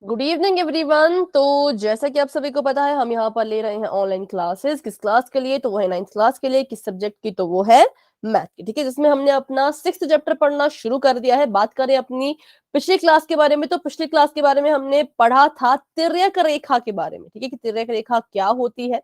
Good evening everyone. तो जैसा कि आप सभी को पता है, हम यहाँ पर ले रहे हैं ऑनलाइन क्लासेस। किस क्लास के लिए? तो वो है 9th क्लास के लिए। किस सब्जेक्ट की? तो वो है मैथ की। ठीक है, जिसमें हमने अपना 6th चैप्टर पढ़ना शुरू कर दिया है। बात करें अपनी पिछली क्लास के बारे में, तो पिछली क्लास के बारे में हमने पढ़ा था तिर्यक रेखा के बारे में। ठीक है, कि तिर्यक रेखा क्या होती है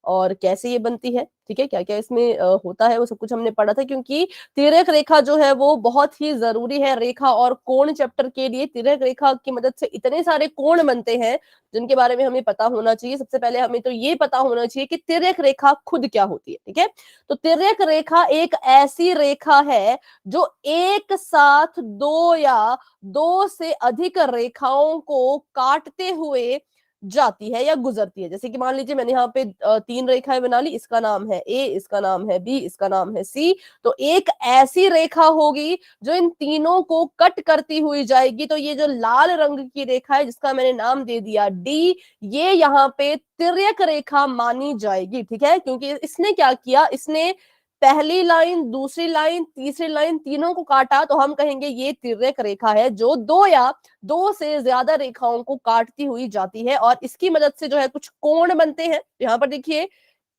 और कैसे ये बनती है। ठीक है, क्या क्या इसमें होता है, वो सब कुछ हमने पढ़ा था। क्योंकि तिर्यक रेखा जो है वो बहुत ही जरूरी है रेखा और कोण चैप्टर के लिए। तिर्यक रेखा की मदद से इतने सारे कोण बनते हैं जिनके बारे में हमें पता होना चाहिए। सबसे पहले हमें तो ये पता होना चाहिए कि तिर्यक रेखा खुद क्या होती है। ठीक है, तो तिर्यक रेखा एक ऐसी रेखा है जो एक साथ दो या दो से अधिक रेखाओं को काटते हुए जाती है या गुजरती है। जैसे कि मान लीजिए मैंने यहाँ पे 3 रेखाएं बना ली। इसका नाम है ए, इसका नाम है बी, इसका नाम है सी। तो एक ऐसी रेखा होगी जो इन तीनों को कट करती हुई जाएगी। तो ये जो लाल रंग की रेखा है, जिसका मैंने नाम दे दिया डी, ये यहाँ पे तिर्यक रेखा मानी जाएगी। ठीक है, क्योंकि इसने क्या किया, इसने पहली लाइन, दूसरी लाइन, तीसरी लाइन, तीनों को काटा। तो हम कहेंगे ये तिर्यक रेखा है जो दो या दो से ज्यादा रेखाओं को काटती हुई जाती है। और इसकी मदद से जो है कुछ कोण बनते हैं। यहाँ पर देखिए,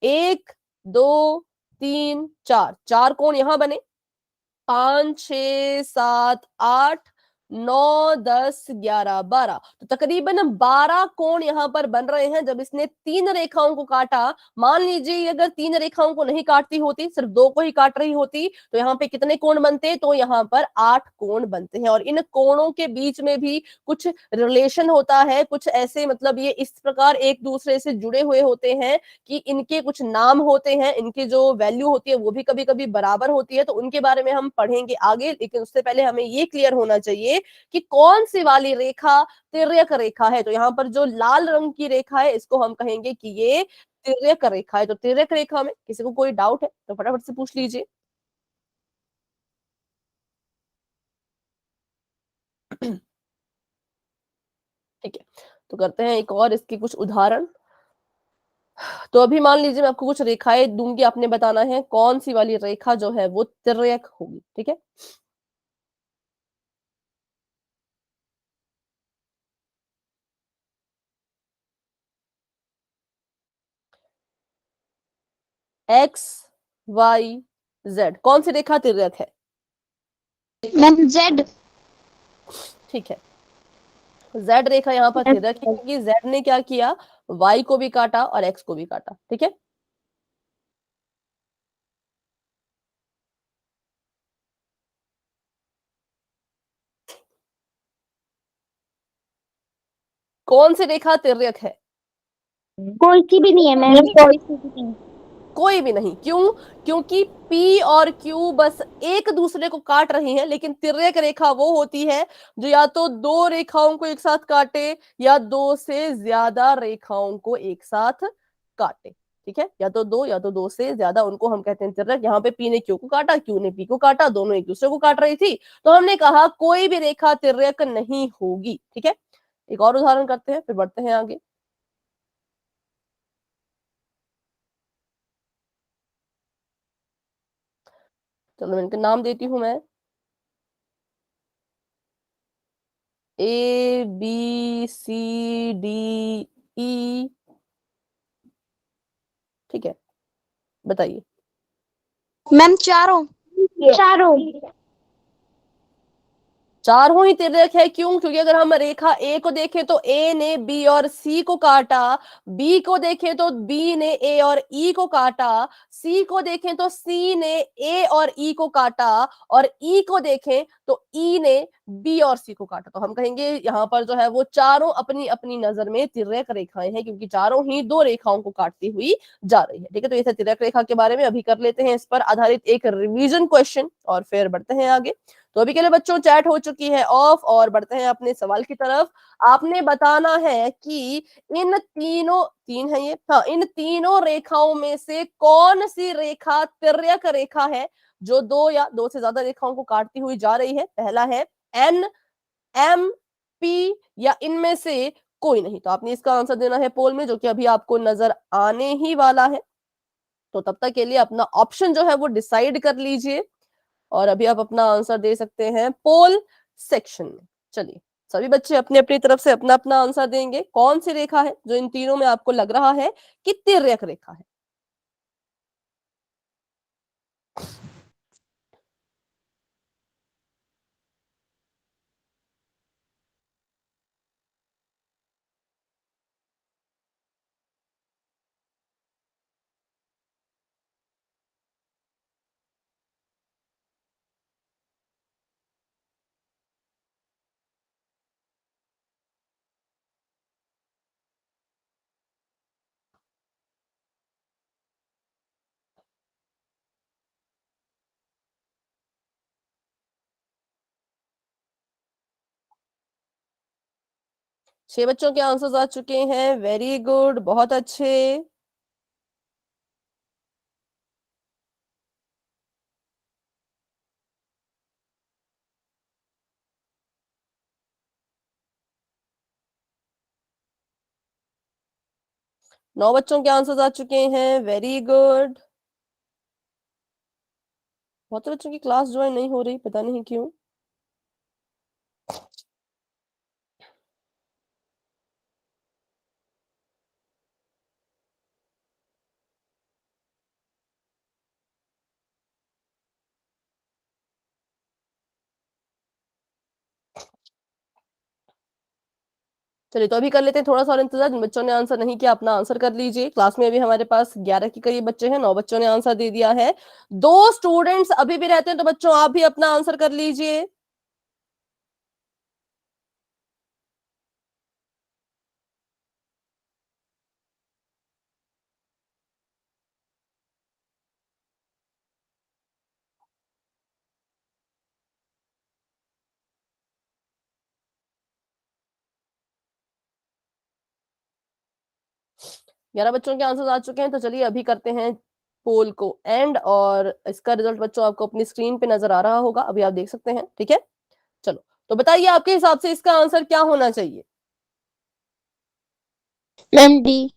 1 2 3 4, 4 कोण यहाँ बने। 5 6 7 8 9 10 11 12, तो तकरीबन 12 कोण यहाँ पर बन रहे हैं जब इसने 3 रेखाओं को काटा। मान लीजिए अगर 3 रेखाओं को नहीं काटती होती, सिर्फ 2 को ही काट रही होती, तो यहाँ पे कितने कोण बनते? तो यहाँ पर 8 कोण बनते हैं। और इन कोणों के बीच में भी कुछ रिलेशन होता है, कुछ ऐसे, मतलब ये इस प्रकार एक दूसरे से जुड़े हुए होते हैं कि इनके कुछ नाम होते हैं, इनकी जो वैल्यू होती है वो भी कभी कभी बराबर होती है। तो उनके बारे में हम पढ़ेंगे आगे, लेकिन उससे पहले हमें ये क्लियर होना चाहिए कि कौन सी वाली रेखा तिर्यक रेखा है। तो यहाँ पर जो लाल रंग की रेखा है, इसको हम कहेंगे कि ये तिर्यक रेखा है। तो तिर्यक रेखा में किसी को कोई डाउट है तो फटाफट से पूछ लीजिए। ठीक है, तो करते हैं एक और इसके कुछ उदाहरण। तो अभी मान लीजिए मैं आपको कुछ रेखाएं दूंगी, आपने बताना है कौन सी वाली रेखा जो है वो तिर्यक होगी। ठीक है, एक्स वाई जेड, कौन सी रेखा तिर्यक है? Ma'am Z. ठीक है, जेड रेखा यहाँ पर तिर्यक है क्योंकि जेड ने क्या किया, वाई को भी काटा और एक्स को भी काटा। ठीक है, कौन सी रेखा तिर्यक है? कोई सी भी नहीं है मैम, कोई सी भी नहीं। कोई भी नहीं। क्यों? क्योंकि P और Q बस एक दूसरे को काट रही हैं, लेकिन तिर्यक रेखा वो होती है जो या तो दो रेखाओं को एक साथ काटे या दो से ज्यादा रेखाओं को एक साथ काटे। ठीक है, या तो दो या तो दो से ज्यादा, उनको हम कहते हैं तिर्यक। यहाँ पे P ने Q को काटा, Q ने P को काटा, दोनों एक दूसरे को काट रही थी, तो हमने कहा कोई भी रेखा तिर्यक नहीं होगी। ठीक है, एक और उदाहरण करते हैं फिर बढ़ते हैं आगे। चलो इनके नाम देती हूं मैं, A B C D E. ठीक है, बताइए। मैम चारों। चारों। चारों ही तिर्यक है। क्यों? क्योंकि अगर हम रेखा ए को देखें तो ए ने बी और सी को काटा, बी को देखें तो बी ने ए और ई को काटा, सी को देखें तो सी ने ए और ई को काटा, और ई को देखें तो ई ने बी और सी को काटा। तो हम कहेंगे यहाँ पर जो है वो चारों अपनी अपनी नजर में तिर्यक रेखाएं हैं, क्योंकि चारों ही दो रेखाओं को काटती हुई जा रही है। ठीक है, तो ये था तिर्यक रेखा के बारे में। अभी कर लेते हैं इस पर आधारित एक रिवीजन क्वेश्चन और फिर बढ़ते हैं आगे। तो अभी के लिए बच्चों चैट हो चुकी है ऑफ, और बढ़ते हैं अपने सवाल की तरफ। आपने बताना है कि इन तीनों, तीन है ये, हाँ, इन तीनों रेखाओं में से कौन सी रेखा तिर्यक रेखा है जो दो या दो से ज्यादा रेखाओं को काटती हुई जा रही है। पहला है एन, एम, पी, या इनमें से कोई नहीं। तो आपने इसका आंसर देना है पोल में, जो कि अभी आपको नजर आने ही वाला है। तो तब तक के लिए अपना ऑप्शन जो है वो डिसाइड कर लीजिए और अभी आप अपना आंसर दे सकते हैं। पोल सेक्शन में। चलिए सभी बच्चे अपने अपनी तरफ से अपना अपना आंसर देंगे। कौन सी रेखा है जो इन तीनों में आपको लग रहा है कि तिर्यक रेखा है? छह बच्चों के आंसर्स आ चुके हैं। वेरी गुड, बहुत अच्छे। नौ बच्चों के आंसर्स आ चुके हैं। Very good. बहुत बच्चों की क्लास ज्वाइन नहीं हो रही, पता नहीं क्यों। चलिए तो अभी कर लेते हैं थोड़ा सा और इंतजार। जिन बच्चों ने आंसर नहीं किया अपना आंसर कर लीजिए। क्लास में अभी हमारे पास 11 के करीब बच्चे हैं। 9 बच्चों ने आंसर दे दिया है। 2 स्टूडेंट्स अभी भी रहते हैं, तो बच्चों आप भी अपना आंसर कर लीजिए। ग्यारह बच्चों के आंसर आ चुके हैं। तो चलिए अभी करते हैं पोल को एंड, और इसका रिजल्ट बच्चों आपको अपनी स्क्रीन पे नजर आ रहा होगा, अभी आप देख सकते हैं। ठीक है, चलो तो बताइए आपके हिसाब से इसका आंसर क्या होना चाहिए? Ma'am D.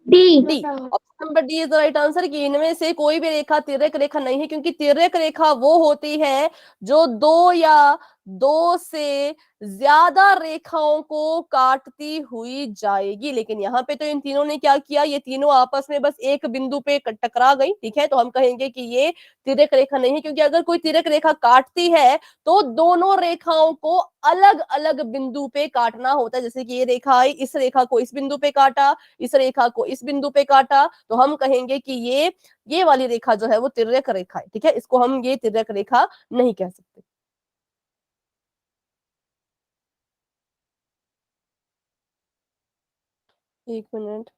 D. Option number D is the right answer कि इनमें से कोई भी रेखा तिर्यक रेखा नहीं है, क्योंकि तिर्यक रेखा वो होती है जो दो या दो से ज्यादा रेखाओं को काटती हुई जाएगी। लेकिन यहाँ पे तो इन तीनों ने क्या किया, ये तीनों आपस में बस एक बिंदु पे टकरा गई। ठीक है, तो हम कहेंगे कि ये तिर्यक रेखा नहीं है, क्योंकि अगर कोई तिर्यक रेखा काटती है तो दोनों रेखाओं को अलग अलग बिंदु पे काटना होता है। जैसे कि ये रेखा आई, इस रेखा को इस बिंदु पे काटा, इस रेखा को इस बिंदु पे काटा, तो हम कहेंगे कि ये वाली रेखा जो है वो तिर्यक रेखा है। ठीक है, इसको हम ये तिर्यक रेखा नहीं कह सकते। एक मिनट।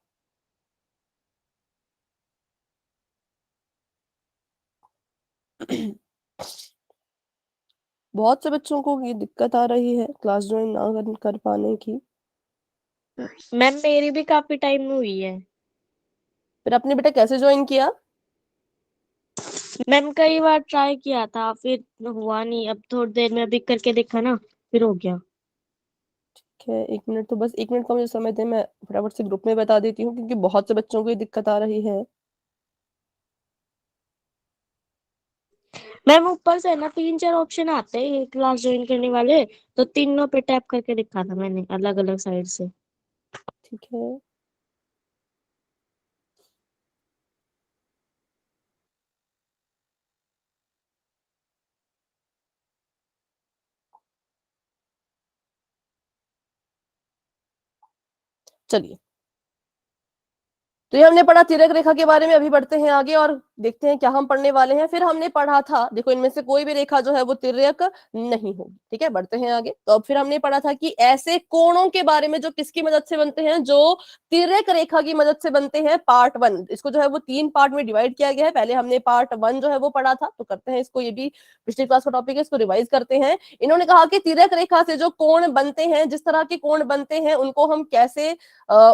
बहुत से बच्चों को ये दिक्कत आ रही है क्लास ज्वाइन ना कर पाने की। मैम मेरी भी काफी टाइम में हुई है। फिर आपने बेटा कैसे ज्वाइन किया? मैम कई बार ट्राई किया था, फिर हुआ नहीं। अब थोड़ी देर में अभी करके देखा ना, फिर हो गया। ठीक है, एक मिनट, तो बस एक मिनट का मुझे समय दे, मैं फटाफट से ग्रुप में बता देती हूँ, क्योंकि बहुत से बच्चों को ये दिक्कत आ रही है। मैम ऊपर से ना 3-4 ऑप्शन आते हैं क्लास ज्वाइन करने वाले, तो तीनों पे टैप करके दिखा था मैंने अलग अलग साइड से। ठीक है, चलिए तो ये हमने पढ़ा तिर्यक रेखा के बारे में। अभी बढ़ते हैं आगे और देखते हैं क्या हम पढ़ने वाले हैं। फिर हमने पढ़ा था, देखो इनमें से कोई भी रेखा जो है वो तिर्यक नहीं होगी। ठीक है, बढ़ते हैं आगे। तो अब फिर हमने पढ़ा था कि ऐसे कोणों के बारे में जो किसकी मदद से बनते हैं, जो तिर्यक रेखा की मदद से बनते हैं। पार्ट 1 इसको जो है वो 3 पार्ट में डिवाइड किया गया है। पहले हमने पार्ट 1 जो है वो पढ़ा था, तो करते हैं इसको, ये भी पिछली क्लास का टॉपिक है, इसको रिवाइज करते हैं। इन्होंने कहा कि तिर्यक रेखा से जो कोण बनते हैं, जिस तरह के कोण बनते हैं, उनको हम कैसे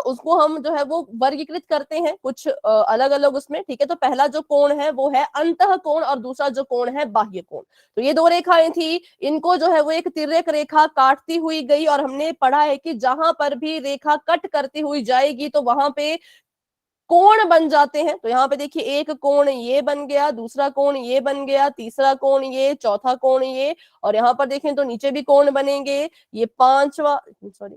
उसको हम जो है वो वर्गीकृत करते हैं कुछ अलग अलग उसमें। ठीक है, तो पहला जो कोण है वो है अंतः कोण, और दूसरा जो कोण है बाह्य कोण। तो ये दो रेखाएं थी, इनको जो है वो एक तिर्यक रेखा काटती हुई गई, और हमने पढ़ा है कि जहां पर भी रेखा कट करती हुई जाएगी तो वहां पे कोण बन जाते हैं। तो यहाँ पे देखिए एक कोण ये बन गया, दूसरा कोण ये बन गया, तीसरा कोण ये, चौथा कोण ये, और यहाँ पर देखें तो नीचे भी कोण बनेंगे। ये पांचवा, सॉरी,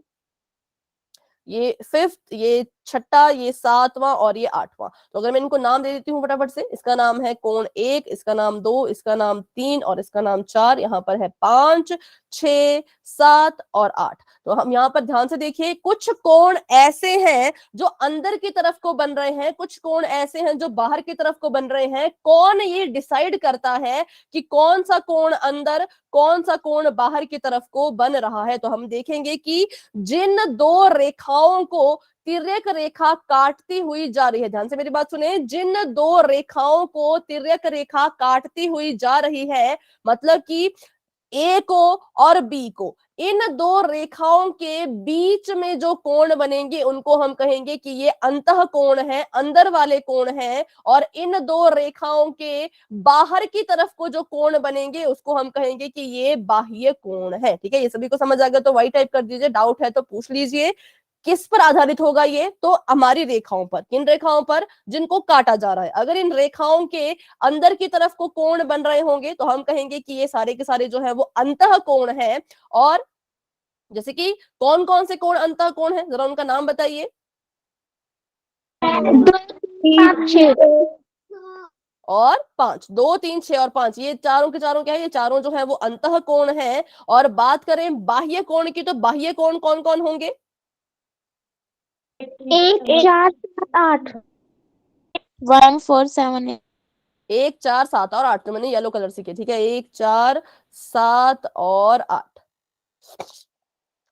ये फिफ्थ, ये छठा, ये सातवां और ये आठवां। तो अगर मैं इनको नाम दे देती हूँ फटाफट से, इसका नाम है कोण 1, इसका नाम 2, इसका नाम 3 और इसका नाम 4। यहाँ पर है 5, 6, 7 और 8। तो हम यहाँ पर ध्यान से देखिए, कुछ कोण ऐसे हैं जो अंदर की तरफ को बन रहे हैं, कुछ कोण ऐसे हैं जो बाहर की तरफ को बन रहे हैं। कौन ये डिसाइड करता है कि कौन सा कोण अंदर, कौन सा कोण बाहर की तरफ को बन रहा है? तो हम देखेंगे कि जिन दो रेखाओं को तिर्यक रेखा काटती हुई जा रही है, ध्यान से मेरी बात सुने, जिन दो रेखाओं को तिर्यक रेखा काटती हुई जा रही है, मतलब कि ए को और बी को, इन दो रेखाओं के बीच में जो कोण बनेंगे उनको हम कहेंगे कि ये अंतः कोण है, अंदर वाले कोण है। और इन दो रेखाओं के बाहर की तरफ को जो कोण बनेंगे उसको हम कहेंगे कि ये बाह्य कोण है। ठीक है, ये सभी को समझ आ गया तो वाई टाइप कर दीजिए, डाउट है तो पूछ लीजिए। किस पर आधारित होगा ये? तो हमारी रेखाओं पर। किन रेखाओं पर? जिनको काटा जा रहा है। अगर इन रेखाओं के अंदर की तरफ को कोण बन रहे होंगे तो हम कहेंगे कि ये सारे के सारे जो है वो अंतः कोण है। और जैसे कि कौन कौन से कोण अंतः कोण है, जरा उनका नाम बताइए। 2, 3, 6 और 5, 2, 3, 6 और 5, ये चारों के चारों क्या है? ये चारों जो है वो अंतः कोण है। और बात करें बाह्य कोण की, तो बाह्य कोण कौन कौन होंगे? 1, 4, 7, 8 1, 4, 7, 8 1, 4, 7 और 8, तो मैंने येलो कलर से किया। ठीक है, 1, 4, 7 और 8।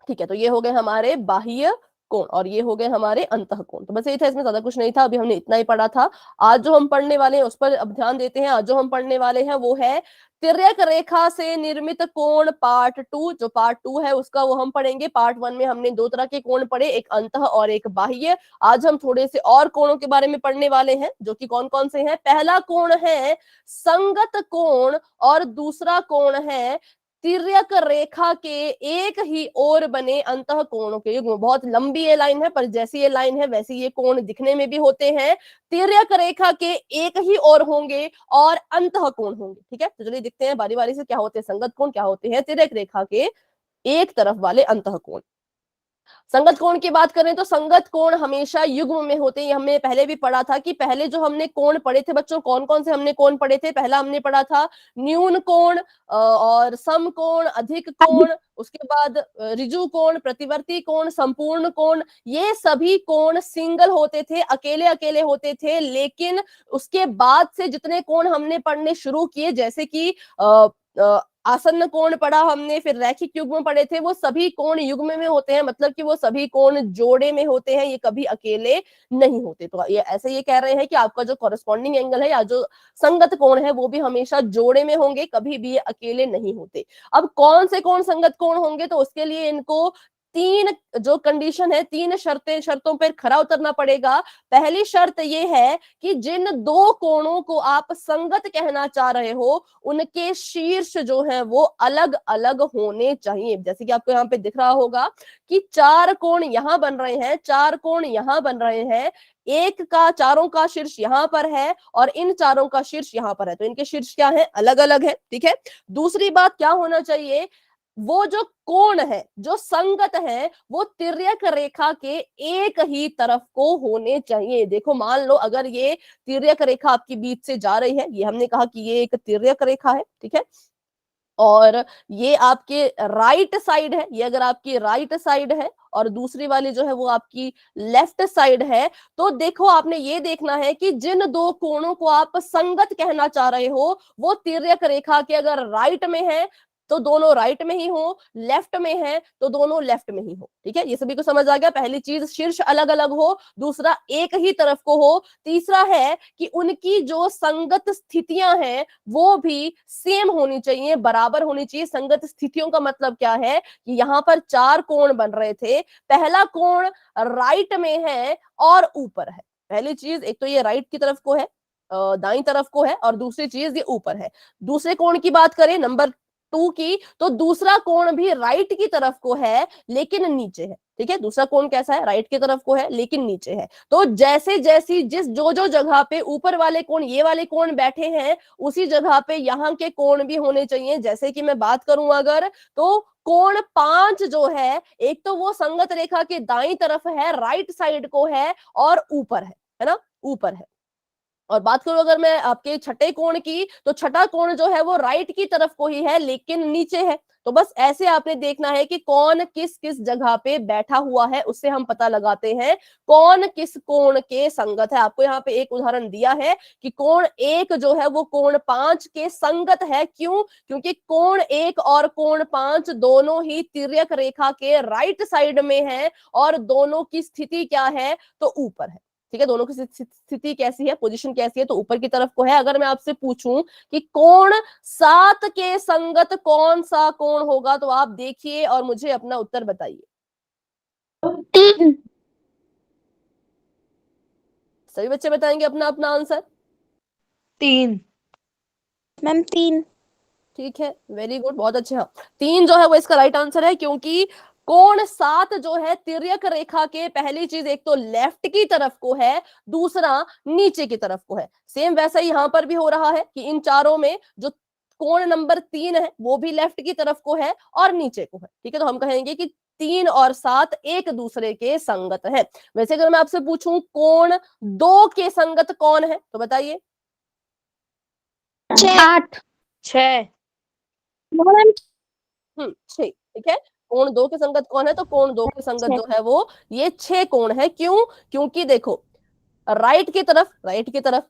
ठीक है, तो ये हो गए हमारे बाह्य कोण और ये हो गए हमारे अंतः कोण। तो बस ये था, इसमें ज्यादा कुछ नहीं था, अभी हमने इतना ही पढ़ा था। आज जो हम पढ़ने वाले हैं उस पर अब ध्यान देते हैं। आज जो हम पढ़ने वाले हैं वो है तिर्यक रेखा से निर्मित कोण पार्ट 2। जो पार्ट 2 है उसका वो हम पढ़ेंगे। पार्ट 1 में हमने दो तरह के कोण पढ़े, एक अंतः और एक बाह्य। आज हम थोड़े से और कोणों के बारे में पढ़ने वाले हैं, जो कि कौन कौन से हैं। पहला कोण है संगत कोण और दूसरा कोण है तिर्यक रेखा के एक ही ओर बने अंतः कोणों के युग्म। बहुत लंबी ये लाइन है, पर जैसी ये लाइन है वैसे ये कोण दिखने में भी होते हैं। तिर्यक रेखा के एक ही ओर होंगे और अंतः कोण होंगे। ठीक है, तो चलिए देखते हैं बारी बारी से क्या होते हैं संगत कोण, क्या होते हैं तिर्यक रेखा के एक तरफ वाले अंतः कोण। संगत कोण की बात करें तो संगत कोण हमेशा युग्म में होते हैं। ये हमने पहले भी पढ़ा था कि पहले जो हमने कोण पढ़े थे बच्चों, कौन कौन से हमने कोण पढ़े थे? पहला हमने पढ़ा था न्यून कोण और सम कोण, अधिक कोण, उसके बाद ऋजु कोण, प्रतिवर्ती कोण, संपूर्ण कोण। ये सभी कोण सिंगल होते थे, अकेले अकेले होते थे। लेकिन उसके बाद से जितने कोण हमने पढ़ने शुरू किए, जैसे कि आसन्न कोण पढ़ा हमने, फिर रैखिक युग्म पढ़े थे, वो सभी कोण युग्म में होते हैं। मतलब कि वो सभी कोण जोड़े में होते हैं, ये कभी अकेले नहीं होते। तो ये ऐसे ये कह रहे हैं कि आपका जो कॉरेस्पॉन्डिंग एंगल है या जो संगत कोण है वो भी हमेशा जोड़े में होंगे, कभी भी ये अकेले नहीं होते। अब कौन से कोण संगत कोण होंगे? तो उसके लिए इनको तीन जो कंडीशन है, तीन शर्तों पर खरा उतरना पड़ेगा। पहली शर्त ये है कि जिन दो कोणों को आप संगत कहना चाह रहे हो उनके शीर्ष जो है वो अलग अलग होने चाहिए। जैसे कि आपको यहाँ पे दिख रहा होगा कि चार कोण यहाँ बन रहे हैं, चार कोण यहाँ बन रहे हैं, एक का चारों का शीर्ष यहाँ पर है और इन चारों का शीर्ष यहाँ पर है, तो इनके शीर्ष क्या है? अलग अलग है। ठीक है, दूसरी बात क्या होना चाहिए? वो जो कोण है, जो संगत है, वो तिर्यक रेखा के एक ही तरफ को होने चाहिए। देखो मान लो अगर ये तिर्यक रेखा आपके बीच से जा रही है, ये हमने कहा कि ये एक तिर्यक रेखा है, ठीक है, और ये आपके राइट साइड है, ये अगर आपकी राइट साइड है और दूसरी वाली जो है वो आपकी लेफ्ट साइड है, तो देखो आपने ये देखना है कि जिन दो कोणों को आप संगत कहना चाह रहे हो वो तिर्यक रेखा के अगर राइट में है तो दोनों राइट में ही हो, लेफ्ट में है तो दोनों लेफ्ट में ही हो। ठीक है, ये सभी को समझ आ गया। पहली चीज शीर्ष अलग अलग हो, दूसरा एक ही तरफ को हो, तीसरा है कि उनकी जो संगत स्थितियां हैं वो भी सेम होनी चाहिए, बराबर होनी चाहिए। संगत स्थितियों का मतलब क्या है कि यहाँ पर चार कोण बन रहे थे, पहला कोण राइट में है और ऊपर है। पहली चीज, एक तो ये राइट की तरफ को है, दाईं तरफ को है, और दूसरी चीज ये ऊपर है। दूसरे कोण की बात करें, नंबर 2 की, तो दूसरा कोण भी राइट की तरफ को है लेकिन नीचे है। ठीक है, दूसरा कोण कैसा है, राइट की तरफ को है लेकिन नीचे है। तो जैसे जैसी जिस जो जो जगह पे ऊपर वाले कोण, ये वाले कोण बैठे हैं, उसी जगह पे यहाँ के कोण भी होने चाहिए। जैसे कि मैं बात करूं अगर, तो कोण 5 जो है, एक तो वो संगत रेखा के दाईं तरफ है, राइट साइड को है और ऊपर है ना, ऊपर है। और बात करूं अगर मैं आपके छठे कोण की, तो छठा कोण जो है वो राइट की तरफ को ही है लेकिन नीचे है। तो बस ऐसे आपने देखना है कि कौन किस किस जगह पे बैठा हुआ है, उससे हम पता लगाते हैं कौन किस कोण के संगत है। आपको यहाँ पे एक उदाहरण दिया है कि कोण 1 जो है वो कोण 5 के संगत है। क्यों? क्योंकि कोण 1 और कोण 5 दोनों ही तिर्यक रेखा के राइट साइड में है और दोनों की स्थिति क्या है, तो ऊपर है। ठीक है, दोनों की स्थिति कैसी है, पोजीशन कैसी है, तो ऊपर की तरफ को है। अगर मैं आपसे पूछूं कि कोण 7 के संगत कौन सा कोण होगा, तो आप देखिए और मुझे अपना उत्तर बताइए। 3। सभी बच्चे बताएंगे अपना अपना आंसर। 3 मैम 3। ठीक है, वेरी गुड, बहुत अच्छे। हाँ, 3 जो है वो इसका राइट आंसर है, क्योंकि कोण 7 जो है तिर्यक रेखा के, पहली चीज एक तो लेफ्ट की तरफ को है, दूसरा नीचे की तरफ को है। सेम वैसा ही यहां पर भी हो रहा है कि इन चारों में जो कोण नंबर 3 है वो भी लेफ्ट की तरफ को है और नीचे को है। ठीक है, तो हम कहेंगे कि 3 और 7 एक दूसरे के संगत है। वैसे अगर मैं आपसे पूछूं कोण 2 के संगत कौन है, तो बताइए। 8 6। 6। ठीक है, कोण 2 के संगत कौन है, तो कोण 2 के संगत जो है वो ये 6 कोण है। क्यों? क्योंकि देखो, राइट की तरफ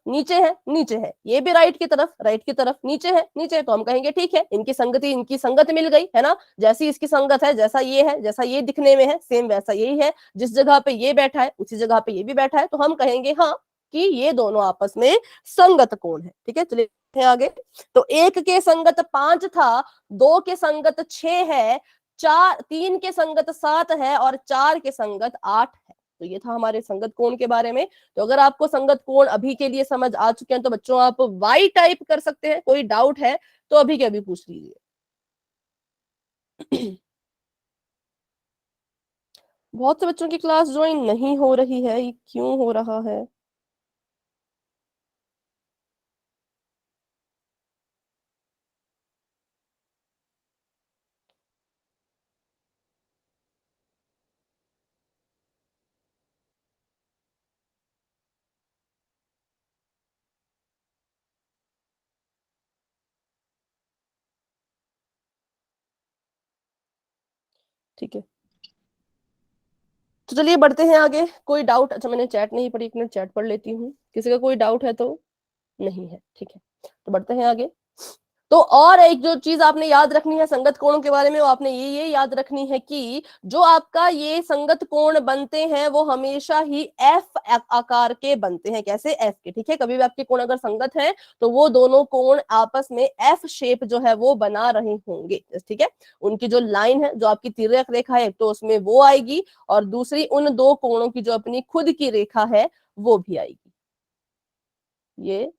नीचे है, नीचे है, ये भी राइट की तरफ नीचे है, नीचे है। तो हम कहेंगे ठीक है, इनकी संगति, इनकी संगत मिल गई है ना। जैसी इसकी संगत है, जैसा ये है, जैसा ये दिखने में है, सेम वैसा यही है। जिस जगह पे ये बैठा है उसी जगह पे ये भी बैठा है। तो हम कहेंगे हाँ कि ये दोनों आपस में संगत कोण है। ठीक है, चलिए आगे। तो 1 के संगत 5 था, 2 के संगत 6 है, 3 के संगत 7 है और 4 के संगत 8 है। तो ये था हमारे संगत कोण के बारे में। तो अगर आपको संगत कोण अभी के लिए समझ आ चुके हैं, तो बच्चों आप वाई टाइप कर सकते हैं। कोई डाउट है तो अभी के अभी पूछ लीजिए। बहुत से बच्चों की क्लास ज्वाइन नहीं हो रही है, ये क्यों हो रहा है? ठीक है, तो चलिए बढ़ते हैं आगे। कोई डाउट? अच्छा, मैंने चैट नहीं पढ़ी, एक मिनट चैट पढ़ लेती हूँ। किसी का कोई डाउट है तो? नहीं है, ठीक है, तो बढ़ते हैं आगे। तो और एक जो चीज आपने याद रखनी है संगत कोणों के बारे में, वो आपने ये याद रखनी है कि जो आपका ये संगत कोण बनते हैं वो हमेशा ही एफ आकार के बनते हैं। कैसे? एफ के। ठीक है, कभी भी आपके कोण अगर संगत हैं तो वो दोनों कोण आपस में एफ शेप जो है वो बना रहे होंगे। ठीक है, उनकी जो लाइन है, जो आपकी तिर्यक रेखा है, तो उसमें वो आएगी और दूसरी उन दो कोणों की जो अपनी खुद की रेखा है वो भी आएगी, ये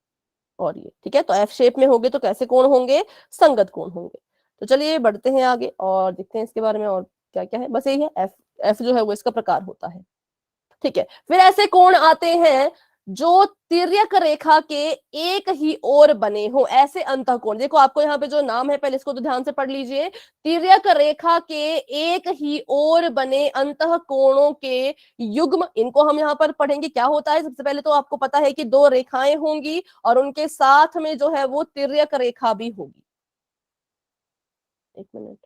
और ये। ठीक है, तो एफ शेप में होंगे तो कैसे कोण होंगे? संगत कोण होंगे। तो चलिए बढ़ते हैं आगे और देखते हैं इसके बारे में और क्या क्या है। बस यही है, एफ एफ जो है वो इसका प्रकार होता है। ठीक है, फिर ऐसे कोण आते हैं जो तिर्यक रेखा के एक ही ओर बने हो, ऐसे अंतःकोण। देखो आपको यहाँ पे जो नाम है, पहले इसको तो ध्यान से पढ़ लीजिए। तिर्यक रेखा के एक ही ओर बने अंतःकोणों के युग्म, इनको हम यहाँ पर पढ़ेंगे। क्या होता है? सबसे पहले तो आपको पता है कि दो रेखाएं होंगी और उनके साथ में जो है वो तिर्यक रेखा भी होगी। एक मिनट,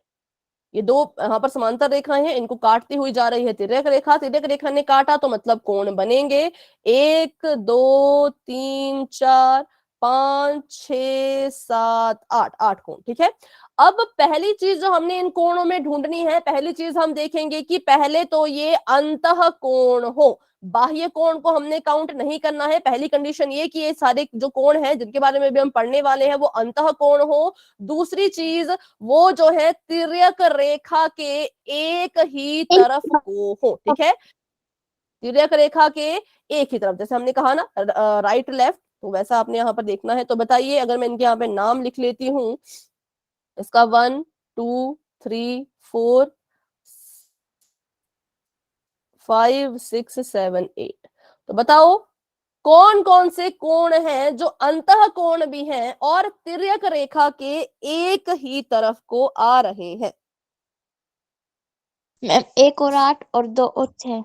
ये दो यहाँ पर समांतर रेखाएं हैं, इनको काटती हुई जा रही है तिर्यक रेखा। तिर्यक रेखा ने काटा तो मतलब कोण बनेंगे 1 2 3 4 5 6 7 8, 8 कोण। ठीक है, अब पहली चीज जो हमने इन कोणों में ढूंढनी है, पहली चीज हम देखेंगे कि पहले तो ये अंतः कोण हो। बाह्य कोण को हमने काउंट नहीं करना है। पहली कंडीशन ये कि ये सारे जो कोण हैं जिनके बारे में भी हम पढ़ने वाले हैं वो अंतः कोण हो। दूसरी चीज, वो जो है तिर्यक रेखा के एक ही तरफ को हो। ठीक है, तिर्यक रेखा के एक ही तरफ, जैसे हमने कहा ना राइट लेफ्ट, तो वैसा आपने यहाँ पर देखना है। तो बताइए, अगर मैं इनके यहाँ पे नाम लिख लेती हूँ, इसका 1 2 3 4 5 6 7 8। तो बताओ कौन कौन से कोण हैं जो अंतः कोण भी हैं और तिर्यक रेखा के एक ही तरफ को आ रहे हैं। मैम 1 और 8 और 2 और 6।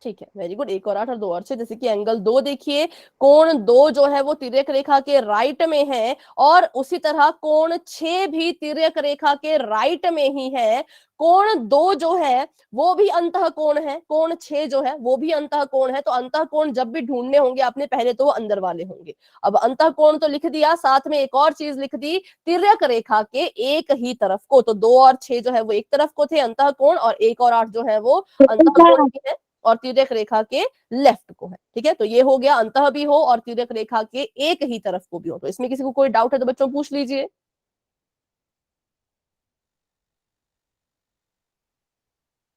ठीक है, वेरी गुड। 1 और 8 और 2 और 6। जैसे कि एंगल 2 देखिए, कोण 2 जो है वो तिर्यक रेखा के राइट में है और उसी तरह कोण 6 भी तिर्यक रेखा के राइट में ही है। कोण 2 जो है वो भी अंतः कोण है, कोण 6 जो है वो भी अंतः कोण है। तो अंतः कोण जब भी ढूंढने होंगे आपने पहले तो वो अंदर वाले होंगे। अब अंतः कोण तो लिख दिया, साथ में एक और चीज लिख दी, तिर्यक रेखा के एक ही तरफ को। तो 2 और 6 जो है वो एक तरफ को थे अंतः कोण, और 1 और 8 जो है वो अंतः कोण भी है और तिर्यक रेखा के लेफ्ट को है। ठीक है, तो ये हो गया अंतः भी हो और तिर्यक रेखा के एक ही तरफ को भी हो। तो इसमें किसी को कोई डाउट है तो बच्चों पूछ लीजिए।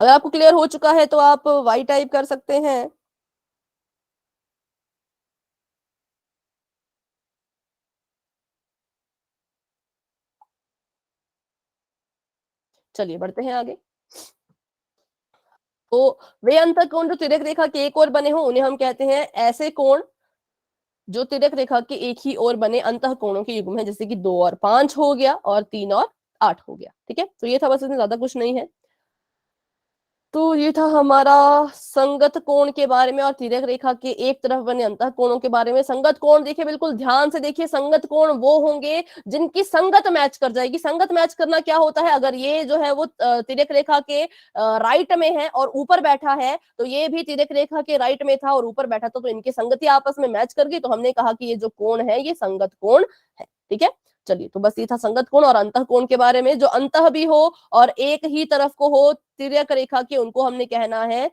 अगर आपको क्लियर हो चुका है तो आप वाई टाइप कर सकते हैं। चलिए बढ़ते हैं आगे। तो वे अंतः कोण जो तिर्यक रेखा के एक ओर बने हो उन्हें हम कहते हैं ऐसे कोण जो तिर्यक रेखा के एक ही ओर बने अंतः कोणों के युग्म है। जैसे कि 2 और 5 हो गया और 3 और 8 हो गया। ठीक है, तो ये था, बस इसमें ज्यादा कुछ नहीं है। तो ये था हमारा संगत कोण के बारे में और तिर्यक रेखा के एक तरफ बने अंतः कोणों के बारे में। संगत कोण देखिए, बिल्कुल ध्यान से देखिए, संगत कोण वो होंगे जिनकी संगत मैच कर जाएगी। संगत मैच करना क्या होता है, अगर ये जो है वो तिर्यक रेखा के राइट में है और ऊपर बैठा है, तो ये भी तिर्यक रेखा के राइट में था और ऊपर बैठा था, तो इनकी संगति आपस में मैच कर गई। तो हमने कहा कि ये जो कोण है ये संगत कोण है। ठीक है, चलिए, तो बस ये था संगत कोण और अंतः कोण के बारे में। जो अंतः भी हो और एक ही तरफ को हो तिर्यक रेखा के, उनको हमने कहना है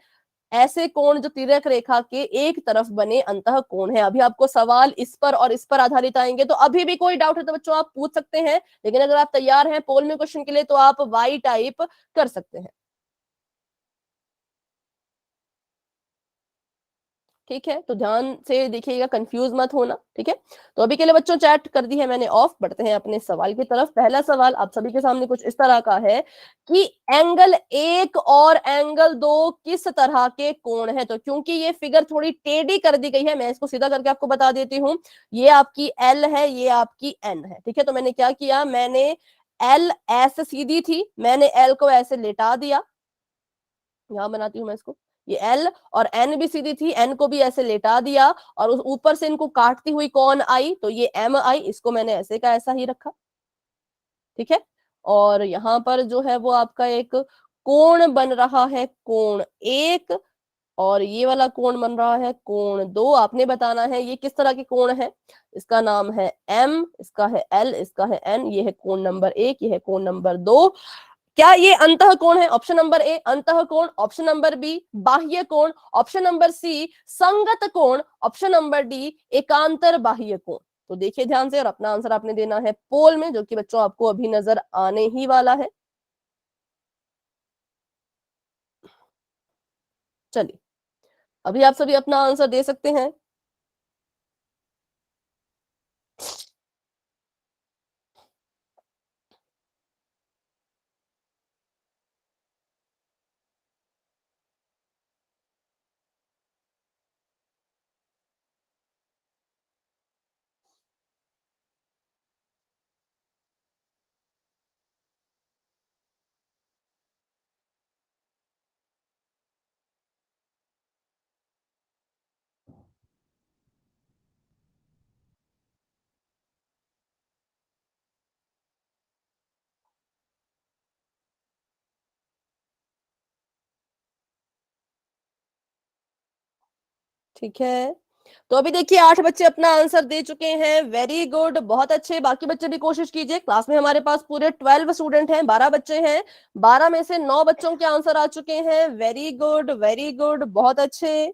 ऐसे कोण जो तिर्यक रेखा के एक तरफ बने अंतः कोण है। अभी आपको सवाल इस पर और इस पर आधारित आएंगे, तो अभी भी कोई डाउट है तो बच्चों आप पूछ सकते हैं। लेकिन अगर आप तैयार हैं पोल में क्वेश्चन के लिए तो आप वाई टाइप कर सकते हैं। ठीक है, तो ध्यान से देखिएगा, कंफ्यूज मत होना। ठीक है, तो अभी के लिए बच्चों चैट कर दी है मैंने ऑफ। बढ़ते हैं अपने सवाल की तरफ। पहला सवाल आप सभी के सामने कुछ इस तरह का है कि एंगल 1 और एंगल 2 किस तरह के कोण है। तो क्योंकि ये फिगर थोड़ी टेढ़ी कर दी गई है, मैं इसको सीधा करके आपको बता देती हूँ। ये आपकी एल है, ये आपकी एन है। ठीक है, तो मैंने क्या किया, मैंने एल ऐसे सीधी थी, मैंने एल को ऐसे लेटा दिया। यहां बनाती हूं मैं इसको। ये एल और एन भी सीधी थी, एन को भी ऐसे लेटा दिया और उस ऊपर से इनको काटती हुई कौन आई, तो ये एम आई, इसको मैंने ऐसे का ऐसा ही रखा। ठीक है, और यहां पर जो है वो आपका एक कोण बन रहा है, कोण 1, और ये वाला कोण बन रहा है कोण 2। आपने बताना है ये किस तरह के कोण है। इसका नाम है एम, इसका है एल, इसका है एन। ये है कोण नंबर 1, ये है कोण नंबर 2। क्या ये अंतः कोण है? ऑप्शन नंबर ए अंतः कोण, ऑप्शन नंबर बी बाह्य कोण, ऑप्शन नंबर सी संगत कोण, ऑप्शन नंबर डी एकांतर बाह्य कोण। तो देखिए ध्यान से, और अपना आंसर आपने देना है पोल में, जो कि बच्चों आपको अभी नजर आने ही वाला है। चलिए, अभी आप सभी अपना आंसर दे सकते हैं। ठीक है, तो अभी देखिए 8 बच्चे अपना आंसर दे चुके हैं। वेरी गुड, बहुत अच्छे। बाकी बच्चे भी कोशिश कीजिए। क्लास में हमारे पास पूरे 12 स्टूडेंट हैं, 12 बच्चे हैं। 12 में से 9 बच्चों के आंसर आ चुके हैं। वेरी गुड, वेरी गुड, बहुत अच्छे।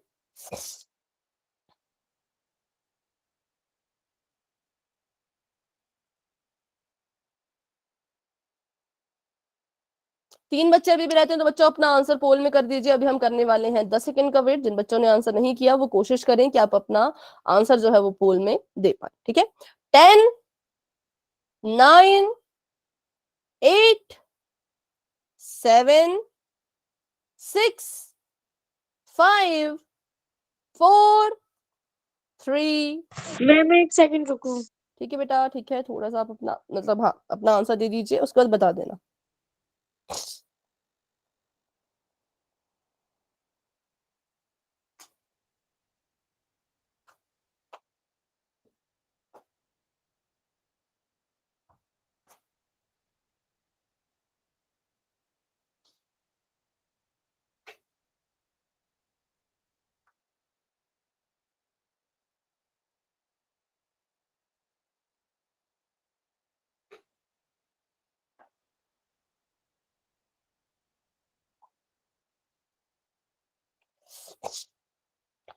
3 बच्चे अभी भी रहते हैं, तो बच्चों अपना आंसर पोल में कर दीजिए। अभी हम करने वाले हैं 10 सेकंड का वेट। जिन बच्चों ने आंसर नहीं किया वो कोशिश करें कि आप अपना आंसर जो है वो पोल में दे पाए। ठीक है, 10 9 8 7 6 5 4 3। मैम एक सेकंड रुको। ठीक है बेटा, ठीक है, थोड़ा सा आप अपना मतलब हाँ अपना आंसर दे दीजिए, उसके बाद बता देना।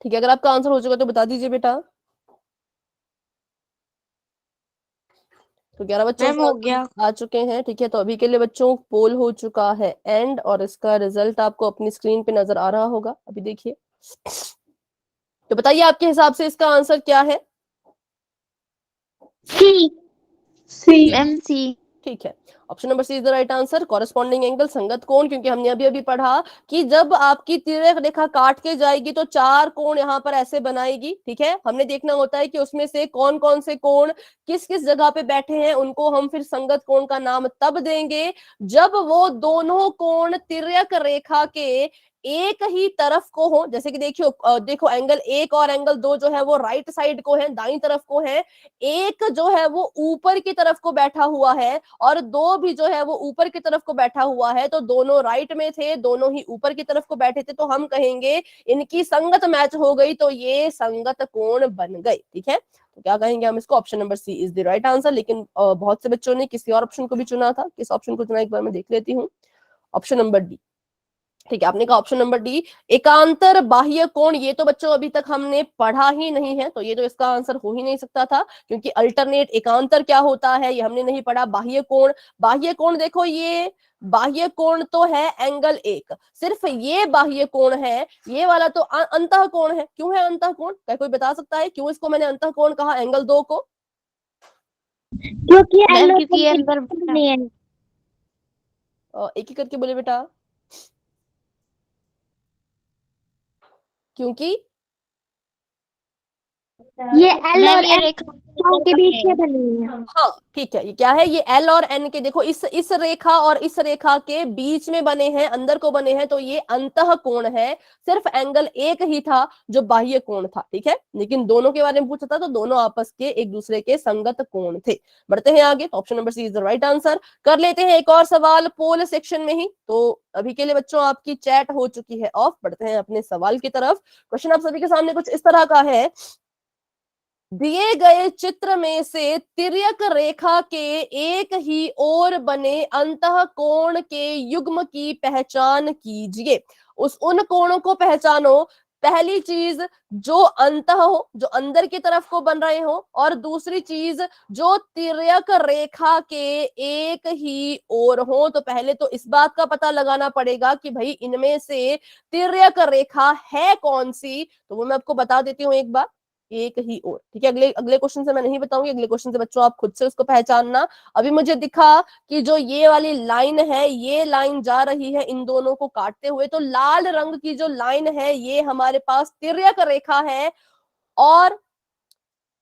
ठीक है, अगर आपका आंसर हो चुका तो बता दीजिए बेटा। तो 11 बच्चों मैम के हो गया। आंसर आ चुके हैं। ठीक है, तो अभी के लिए बच्चों पोल हो चुका है एंड, और इसका रिजल्ट आपको अपनी स्क्रीन पे नजर आ रहा होगा, अभी देखिए। तो बताइए आपके हिसाब से इसका आंसर क्या है? सी। सी। Ma'am C. ठीक है, option number C is the right answer. Corresponding angle, संगत कोण, क्योंकि हमने अभी अभी पढ़ा कि जब आपकी तिर्यक रेखा काट के जाएगी तो चार कोण यहाँ पर ऐसे बनाएगी। ठीक है, हमने देखना होता है कि उसमें से कौन कौन से कोण किस किस जगह पे बैठे हैं, उनको हम फिर संगत कोण का नाम तब देंगे जब वो दोनों कोण तिर्यक रेखा के एक ही तरफ को हो। जैसे कि देखियो देखो एंगल 1 और एंगल 2 जो है वो राइट साइड को है, दाईं तरफ को है। एक जो है वो ऊपर की तरफ को बैठा हुआ है और दो भी जो है वो ऊपर की तरफ को बैठा हुआ है, तो दोनों राइट में थे, दोनों ही ऊपर की तरफ को बैठे थे, तो हम कहेंगे इनकी संगत मैच हो गई, तो ये संगत कोण बन गए। ठीक है, तो क्या कहेंगे हम इसको? Option number C is the right answer. लेकिन बहुत से बच्चों ने किसी और ऑप्शन को भी चुना था, किस ऑप्शन को चुना एक बार मैं देख लेती हूँ। Option number D. ठीक है, आपने कहा ऑप्शन नंबर डी एकांतर बाह्य कोण। ये तो बच्चों अभी तक हमने पढ़ा ही नहीं है, तो ये तो इसका आंसर हो ही नहीं सकता था, क्योंकि अल्टरनेट एकांतर क्या होता है ये हमने नहीं पढ़ा। बाह्य कोण, बाह्य कोण देखो ये बाह्य कोण तो है एंगल 1, सिर्फ ये बाह्य कोण है, ये वाला तो अंतः कोण है। क्यों है अंतः कोण? क्या कोई बता सकता है क्यों इसको मैंने अंतः कोण कहा एंगल 2 को? क्योंकि मैम क्योंकि ये अंदर नहीं है। एक एक करके बोले बेटा। क्योंकि ये एल और एन के बीच में बनी हुई है। हाँ ठीक है, ये क्या है? ये एल और एन के देखो इस रेखा और इस रेखा के बीच में बने हैं, अंदर को बने हैं, तो ये अंतः कोण है। सिर्फ एंगल एक ही था जो बाह्य कोण था। ठीक है, लेकिन दोनों के बारे में पूछा था तो दोनों आपस के एक दूसरे के संगत कोण थे। बढ़ते हैं आगे, तो option number C is the right answer. कर लेते हैं एक और सवाल पोल सेक्शन में ही। तो अभी के लिए बच्चों आपकी चैट हो चुकी है ऑफ, बढ़ते हैं अपने सवाल की तरफ। क्वेश्चन आप सभी के सामने कुछ इस तरह का है। दिए गए चित्र में से तिर्यक रेखा के एक ही ओर बने अंतः कोण के युग्म की पहचान कीजिए। उन कोणों को पहचानो। पहली चीज जो अंतः हो, जो अंदर की तरफ को बन रहे हो, और दूसरी चीज जो तिर्यक रेखा के एक ही ओर हो। तो पहले तो इस बात का पता लगाना पड़ेगा कि भाई इनमें से तिर्यक रेखा है कौन सी, तो वो मैं आपको बता देती हूँ एक बार। एक ही ओर, ठीक है। अगले अगले क्वेश्चन से मैं नहीं बताऊंगी, अगले क्वेश्चन से बच्चों आप खुद से उसको पहचानना। अभी मुझे दिखा कि जो ये वाली लाइन है, ये लाइन जा रही है इन दोनों को काटते हुए, तो लाल रंग की जो लाइन है ये हमारे पास तिर्यक रेखा है, और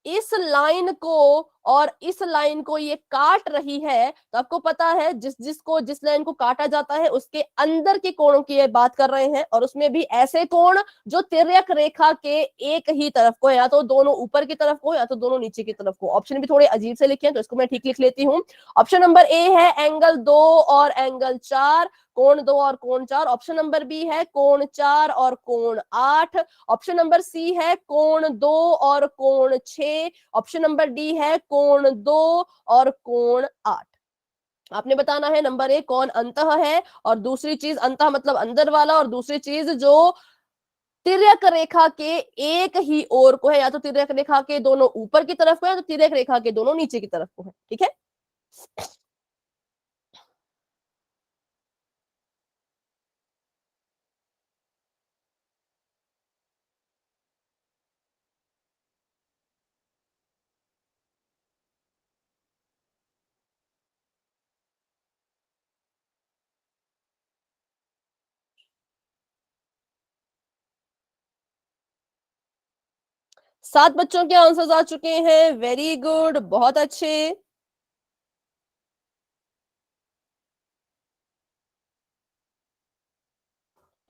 इस लाइन को और इस लाइन को ये काट रही है। तो आपको पता है जिस लाइन को काटा जाता है उसके अंदर के कोणों की ये बात कर रहे हैं, और उसमें भी ऐसे कोण जो तिर्यक रेखा के एक ही तरफ को है, या तो दोनों ऊपर की तरफ को या तो दोनों नीचे की तरफ को। ऑप्शन भी थोड़े अजीब से लिखे हैं तो इसको मैं ठीक लिख लेती हूँ। ऑप्शन नंबर ए है एंगल 2 और एंगल 4, कोण 2 और कोण 4। ऑप्शन नंबर बी है कोण 4 और कोण 8। ऑप्शन नंबर सी है कोण 2 और कोण 6। ऑप्शन नंबर डी है कोण 2 और कोण 8। आपने बताना है नंबर ए कौन अंतः है, और दूसरी चीज अंतः मतलब अंदर वाला, और दूसरी चीज जो तिर्यक रेखा के एक ही ओर को है, या तो तिर्यक रेखा के दोनों ऊपर की तरफ को है, या तो तिर्यक रेखा के दोनों नीचे की तरफ को है। ठीक है। 7 बच्चों के आंसर्स आ चुके हैं, वेरी गुड, बहुत अच्छे।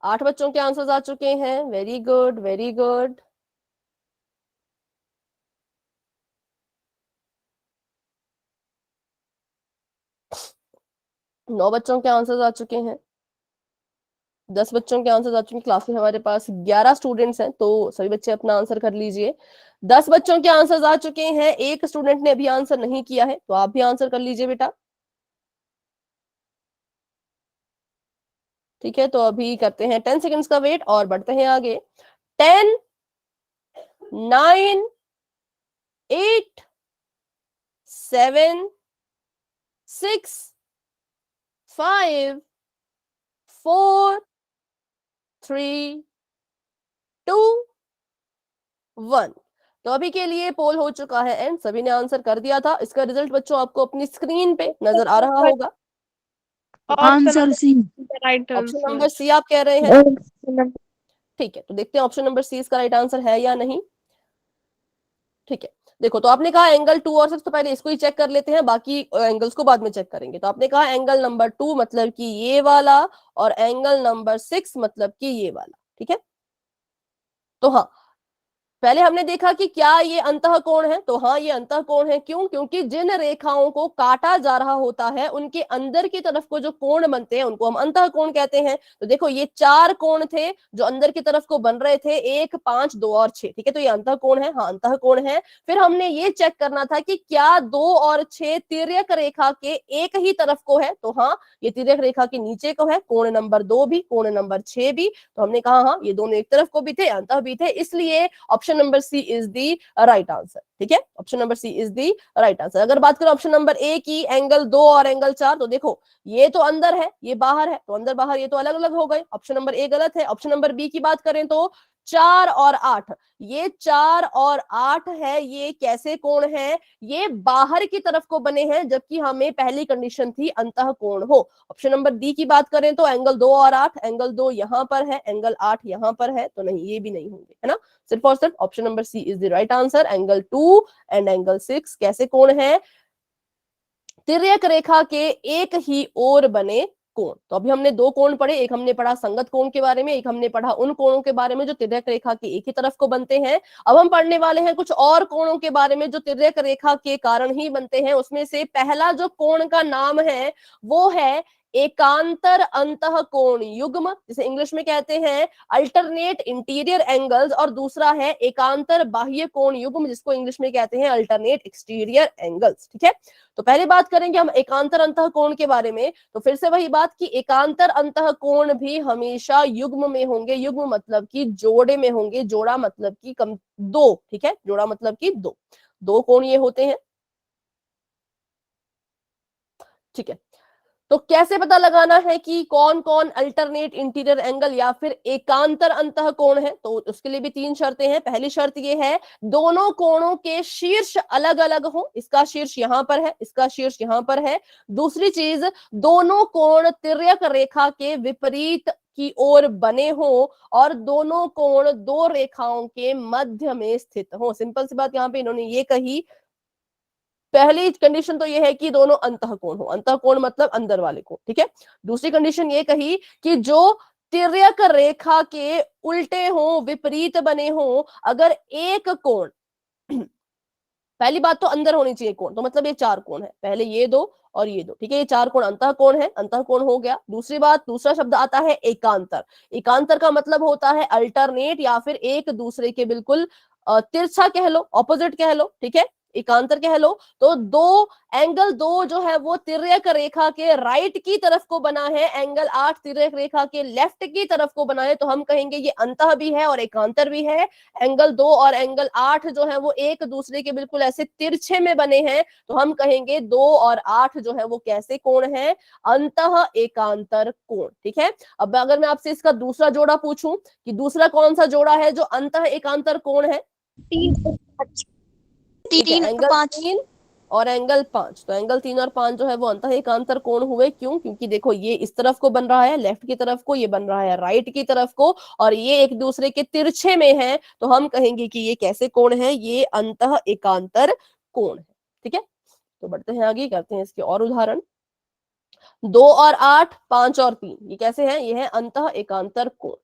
8 बच्चों के आंसर्स आ चुके हैं, वेरी गुड वेरी गुड। 9 बच्चों के आंसर्स आ चुके हैं, 10 बच्चों के आंसर्स आ चुके हैं। क्लास में हमारे पास 11 स्टूडेंट्स हैं, तो सभी बच्चे अपना आंसर कर लीजिए। 10 बच्चों के आंसर्स आ चुके हैं, एक स्टूडेंट ने अभी आंसर नहीं किया है, तो आप भी आंसर कर लीजिए बेटा। ठीक है, तो अभी करते हैं 10 सेकंड्स का वेट और बढ़ते हैं आगे। 10, 9, 8, 7, 6, 5, 4, 3, 2, 1। तो अभी के लिए पोल हो चुका है एंड सभी ने आंसर कर दिया था। इसका रिजल्ट बच्चों आपको अपनी स्क्रीन पे नजर आ रहा होगा। Answer C. Right option answer. Number C आप कह रहे हैं? ठीक है, तो देखते हैं ऑप्शन नंबर सी इसका राइट आंसर है या नहीं। ठीक है, देखो, तो आपने कहा एंगल 2 और 6, तो पहले इसको ही चेक कर लेते हैं, बाकी एंगल्स को बाद में चेक करेंगे। तो आपने कहा एंगल नंबर 2 मतलब कि ये वाला, और एंगल नंबर 6 मतलब कि ये वाला। ठीक है, तो हाँ, पहले हमने देखा कि क्या ये अंतःकोण है, तो हाँ ये अंतःकोण है। क्यों? क्योंकि जिन रेखाओं को काटा जा रहा होता है उनके अंदर की तरफ को जो कोण बनते हैं उनको हम अंतःकोण कहते हैं। तो देखो, ये 4 कोण थे जो अंदर की तरफ को बन रहे थे, 1, 5, 2 और 6। ठीक है, तो ये अंतःकोण है, हाँ अंतःकोण है। फिर हमने ये चेक करना था कि क्या 2 और 6 तिर्यक रेखा के एक ही तरफ को है, तो हाँ ये तिर्यक रेखा के नीचे को है, कोण नंबर 2 भी, कोण नंबर 6 भी। तो हमने कहा हाँ ये दोनों एक तरफ को भी थे, अंतः भी थे, इसलिए option number C is the right answer. ठीक है, option number C is the right answer. अगर बात करें ऑप्शन नंबर ए की, एंगल 2 और एंगल 4, तो देखो ये तो अंदर है, ये बाहर है, तो अंदर बाहर ये तो अलग अलग हो गए, ऑप्शन नंबर ए गलत है। ऑप्शन नंबर बी की बात करें तो 4 और 8, ये 4 और 8 है, ये कैसे कोण है? ये बाहर की तरफ को बने हैं, जबकि हमें पहली कंडीशन थी अंतः कोण हो। ऑप्शन नंबर डी की बात करें तो एंगल 2 और 8, एंगल 2 यहां पर है, एंगल 8 यहां पर है, तो नहीं ये भी नहीं होंगे, है ना। सिर्फ और सिर्फ option number C is the right answer. Angle 2 and angle 6 कैसे कोण है? तिर्यक रेखा के एक ही ओर बने कोण। तो अभी हमने 2 कोण पढ़े, एक हमने पढ़ा संगत कोण के बारे में, एक हमने पढ़ा उन कोणों के बारे में जो तिर्यक रेखा के एक ही तरफ को बनते हैं। अब हम पढ़ने वाले हैं कुछ और कोणों के बारे में जो तिर्यक रेखा के कारण ही बनते हैं। उसमें से पहला जो कोण का नाम है वो है एकांतर अंतःकोण युग्म, जिसे इंग्लिश में कहते हैं अल्टरनेट इंटीरियर एंगल्स, और दूसरा है एकांतर बाह्य कोण युग्म, जिसको इंग्लिश में कहते हैं अल्टरनेट एक्सटीरियर एंगल्स। ठीक है, तो पहले बात करेंगे हम एकांतर अंतःकोण के बारे में। तो फिर से वही बात कि एकांतर अंतःकोण भी हमेशा युग्म में होंगे। युग्म मतलब कि जोड़े में होंगे, जोड़ा मतलब कि कम 2। ठीक है, जोड़ा मतलब कि 2 कोण ये होते हैं। ठीक है, तो कैसे पता लगाना है कि कौन कौन अल्टरनेट इंटीरियर एंगल या फिर एकांतर अंतःकोण है? तो उसके लिए भी 3 शर्तें हैं। पहली शर्त ये है दोनों कोणों के शीर्ष अलग अलग हो, इसका शीर्ष यहां पर है, इसका शीर्ष यहां पर है। दूसरी चीज, दोनों कोण तिर्यक रेखा के विपरीत की ओर बने हो, और दोनों कोण 2 रेखाओं के मध्य में स्थित हो। सिंपल सी बात यहां पे इन्होंने ये कही। पहली कंडीशन तो ये है कि दोनों अंतःकोण हो, अंतःकोण मतलब अंदर वाले कोण। ठीक है, दूसरी कंडीशन ये कही कि जो तिर्यक रेखा के उल्टे हो, विपरीत बने हो। अगर एक कोण पहली बात तो अंदर होनी चाहिए कोण, तो मतलब ये 4 कोण है, पहले ये 2 और ये 2। ठीक है, ये 4 कोण अंतःकोण है, अंतःकोण हो गया। दूसरी बात, दूसरा शब्द आता है एकांतर। एकांतर का मतलब होता है अल्टरनेट या फिर एक दूसरे के बिल्कुल तिरछा कह लो, ऑपोजिट कह लो। ठीक है, एकांतर कह लो। तो एंगल 2 जो है वो तिर्यक रेखा के राइट की तरफ को बना है, एंगल 8 तिर्यक रेखा के लेफ्ट की तरफ को बना है, तो हम कहेंगे ये अंतः भी है और एकांतर भी है। एंगल 2 और एंगल 8 जो है वो एक दूसरे के बिल्कुल ऐसे तिरछे में बने हैं, तो हम कहेंगे 2 और 8 जो है वो कैसे कोण है? अंतः एकांतर कोण। ठीक है, अब अगर मैं आपसे इसका दूसरा जोड़ा पूछूं कि दूसरा कौन सा जोड़ा है जो अंतः एकांतर कोण है? 3 और 5। ठीक है, एंगल 3 और एंगल 5। तो एंगल 3 और 5 जो है वो अंतः एकांतर कोण हुए। क्यों? क्योंकि देखो ये इस तरफ को बन रहा है लेफ्ट की तरफ को, ये बन रहा है राइट की तरफ को, और ये एक दूसरे के तिरछे में है, तो हम कहेंगे कि ये कैसे कोण है? ये अंतः एकांतर कोण है। ठीक है, तो बढ़ते हैं आगे, करते हैं इसके और उदाहरण। 2 और 8, 5 और 3, ये कैसे है? ये है अंतः एकांतर कोण।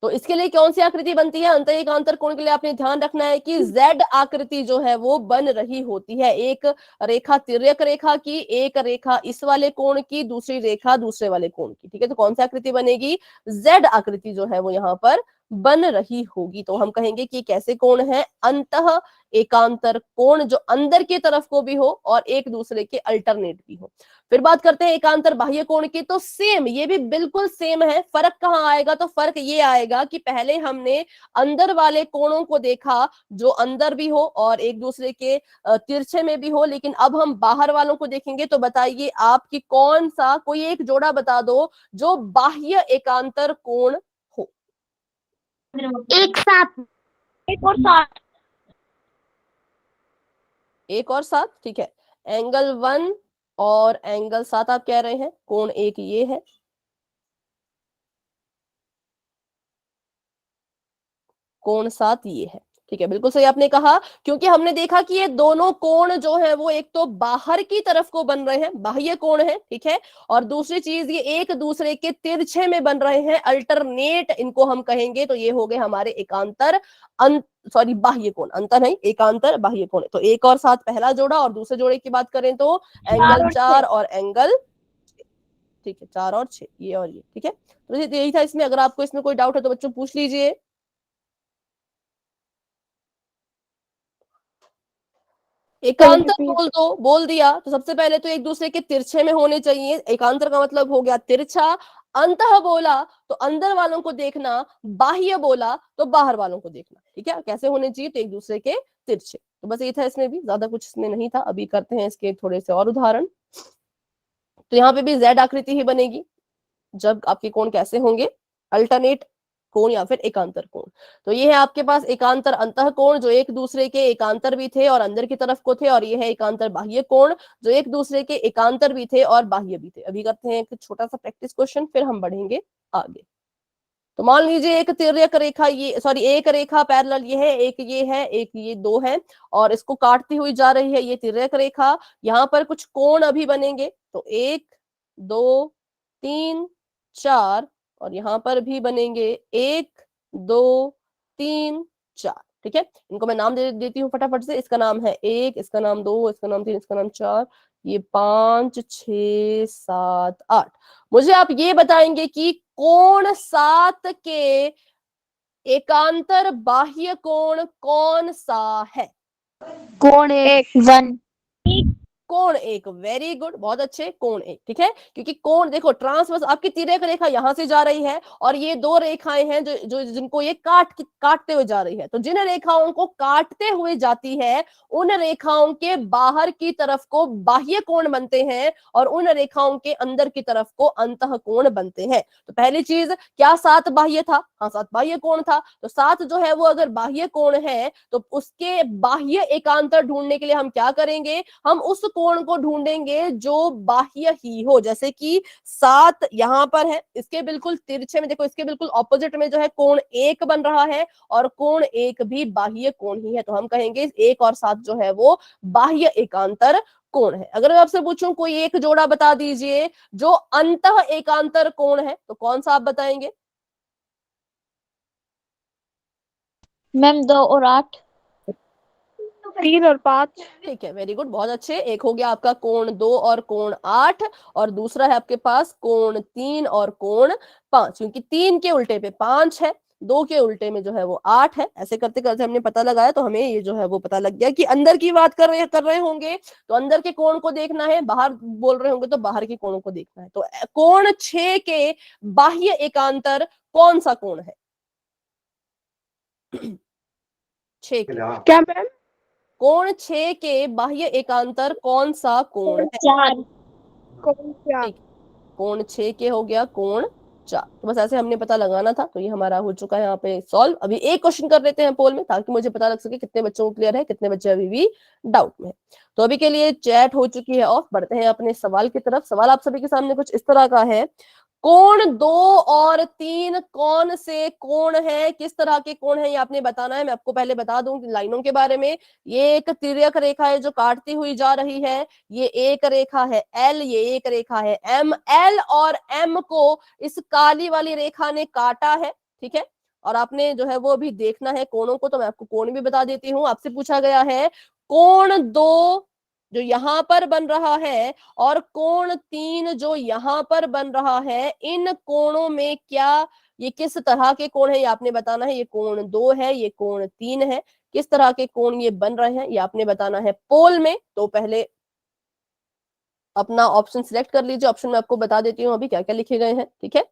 तो इसके लिए कौन सी आकृति बनती है? अंतः एकांतर कोण के लिए आपने ध्यान रखना है कि Z आकृति जो है वो बन रही होती है। एक रेखा तिर्यक रेखा की, एक रेखा इस वाले कोण की, दूसरी रेखा दूसरे वाले कोण की। ठीक है, तो कौन सी आकृति बनेगी? Z आकृति जो है वो यहाँ पर बन रही होगी। तो हम कहेंगे कि कैसे कोण है? अंतः एकांतर कोण, जो अंदर की तरफ को भी हो और एक दूसरे के अल्टरनेट भी हो। फिर बात करते हैं एकांतर बाह्य कोण की। तो सेम, ये भी बिल्कुल सेम है। फर्क कहाँ आएगा? तो फर्क ये आएगा कि पहले हमने अंदर वाले कोणों को देखा जो अंदर भी हो और एक दूसरे के तिरछे में भी हो, लेकिन अब हम बाहर वालों को देखेंगे। तो बताइए आप कि कौन सा, कोई एक जोड़ा बता दो जो बाह्य एकांतर कोण हो। एक साथ, एक और साथ, 1 और 7, ठीक है। एंगल 1 और एंगल 7 आप कह रहे हैं। कोण एक ये है, कोण 7 ये है। ठीक है, बिल्कुल सही आपने कहा, क्योंकि हमने देखा कि ये दोनों कोण जो है वो एक तो बाहर की तरफ को बन रहे हैं, बाह्य कोण है, ठीक है, और दूसरी चीज ये एक दूसरे के तिरछे में बन रहे हैं, अल्टरनेट इनको हम कहेंगे। तो ये हो गए हमारे एकांतर सॉरी बाह्य कोण, अंतर नहीं, एकांतर बाह्य कोण। तो 1 और 7 पहला जोड़ा, और दूसरे जोड़े की बात करें तो एंगल 4 और एंगल, ठीक है, 4 और 6, ये और ये। ठीक है, तो यही था इसमें। अगर आपको इसमें कोई डाउट है तो बच्चों पूछ लीजिए। एकांतर बोल दिया तो सबसे पहले तो एक दूसरे के तिरछे में होने चाहिए। एकांतर का मतलब हो गया तिरछा। अंतः बोला तो अंदर वालों को देखना, बाह्य बोला तो बाहर वालों को देखना। ठीक है, कैसे होने चाहिए? तो एक दूसरे के तिरछे। तो बस ये था, इसमें भी ज्यादा कुछ इसमें नहीं था। अभी करते हैं इसके थोड़े से और उदाहरण। तो यहाँ पे भी Z आकृति ही बनेगी जब आपके कोण कैसे होंगे? अल्टरनेट कोण या फिर एकांतर कोण। तो ये है आपके पास एकांतर अंतः कोण, जो एक दूसरे के एकांतर भी थे और अंदर की तरफ को थे, और ये है एकांतर बाह्य कोण, जो एक दूसरे के एकांतर भी थे और बाह्य भी थे। अभी करते हैं एक छोटा सा प्रैक्टिस क्वेश्चन, फिर हम बढ़ेंगे आगे। तो मान लीजिए एक तिर्यक रेखा, ये सॉरी एक रेखा पैरेलल ये है, एक ये है, एक ये, दो है, और इसको काटती हुई जा रही है ये तिर्यक रेखा। यहाँ पर कुछ कोण अभी बनेंगे। तो 1 2 3 4, और यहाँ पर भी बनेंगे 1 2 3 4। ठीक है, इनको मैं नाम दे देती हूँ फटाफट से। इसका नाम है 1, इसका नाम 2, इसका नाम 3, इसका नाम 4, ये 5 6 7 8। मुझे आप ये बताएंगे कि कोण 7 के एकांतर बाह्य कोण कौन सा है? कोण एक 1, कोण एक, वेरी गुड, बहुत अच्छे, कोण एक। ठीक है, क्योंकि कोण देखो ट्रांसवर्स, आपकी तिर्यक रेखा यहां से जा रही है और ये दो रेखाएं हैं जो जिनको ये काटते हुए जा रही है। तो जिन रेखाओं को काटते हुए जाती है उन रेखाओं के बाहर की तरफ को बाह्य कोण बनते हैं और उन रेखाओं के अंदर की तरफ को अंतः कोण बनते हैं। तो पहली चीज, क्या 7 बाह्य था? हाँ, 7 बाह्य कोण था। तो 7 जो है वो अगर बाह्य कोण है तो उसके बाह्य एकांतर ढूंढने के लिए हम क्या करेंगे? हम उस कोण को ढूंढेंगे जो बाह्य ही हो। जैसे कि 7 यहां पर है, इसके बिल्कुल तिरछे में देखो, इसके बिल्कुल ऑपोजिट में जो है कोण 1 बन रहा है, और कोण 1 भी बाह्य कोण ही है। तो हम कहेंगे 1 और 7 जो है वो बाह्य एकांतर कोण है। अगर मैं आपसे पूछूं कोई एक जोड़ा बता दीजिए जो अंतः एकांतर कोण है, तो कौन सा आप बताएंगे? मैम 2 और 8, 3 और 5। ठीक है, वेरी गुड, बहुत अच्छे। एक हो गया आपका कोण 2 और कोण 8, और दूसरा है आपके पास कोण 3 और कोण 5, क्योंकि 3 के उल्टे पे 5 है, 2 के उल्टे में जो है वो 8 है। ऐसे करते करते हमने पता लगाया, तो हमें ये जो है वो पता लग गया कि अंदर की बात कर रहे होंगे तो अंदर के कोण को देखना है, बाहर बोल रहे होंगे तो बाहर के कोणों को देखना है। तो कोण 6 के बाह्य एकांतर कौन सा कोण है? 6 के, क्या मैम? कोण 6 के बाह्य एकांतर कौन सा कोण है? 4, कौन क्या? ठीक, कोण 6 के हो गया कोण 4। तो बस ऐसे हमने पता लगाना था, तो ये हमारा हो चुका है यहाँ पे सॉल्व। अभी एक क्वेश्चन कर लेते हैं पोल में, ताकि मुझे पता लग सके कितने बच्चों को क्लियर है, कितने बच्चे अभी भी डाउट में है। तो अभी के लिए चैट हो चुकी है ऑफ, बढ़ते हैं अपने सवाल की तरफ। सवाल आप सभी के सामने कुछ इस तरह का है, कोण 2 और 3 कौन से कोण है, किस तरह के कोण है ये आपने बताना है। मैं आपको पहले बता दूं लाइनों के बारे में। ये एक तिर्यक रेखा है जो काटती हुई जा रही है, ये एक रेखा है एल, ये एक रेखा है एम। एल और एम को इस काली वाली रेखा ने काटा है, ठीक है। और आपने जो है वो भी देखना है कोणों को, तो मैं आपको कोण भी बता देती हूँ। आपसे पूछा गया है कोण 2 जो यहां पर बन रहा है और कोण 3 जो यहां पर बन रहा है, इन कोणों में क्या, ये किस तरह के कोण है ये आपने बताना है। ये कोण 2 है, ये कोण 3 है, किस तरह के कोण ये बन रहे हैं ये आपने बताना है पोल में। तो पहले अपना ऑप्शन सिलेक्ट कर लीजिए। ऑप्शन में आपको बता देती हूँ अभी क्या क्या लिखे गए हैं, ठीक है।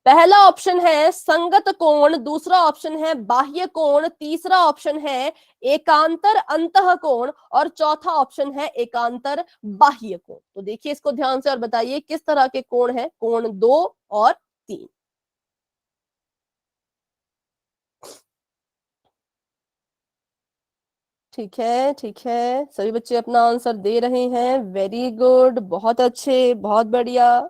पहला ऑप्शन है संगत कोण, दूसरा ऑप्शन है बाह्य कोण, तीसरा ऑप्शन है एकांतर अंतः कोण और चौथा ऑप्शन है एकांतर बाह्य कोण। तो देखिए इसको ध्यान से और बताइए किस तरह के कोण है कोण 2 और 3। ठीक है, ठीक है, सभी बच्चे अपना आंसर दे रहे हैं। वेरी गुड, बहुत अच्छे, बहुत बढ़िया।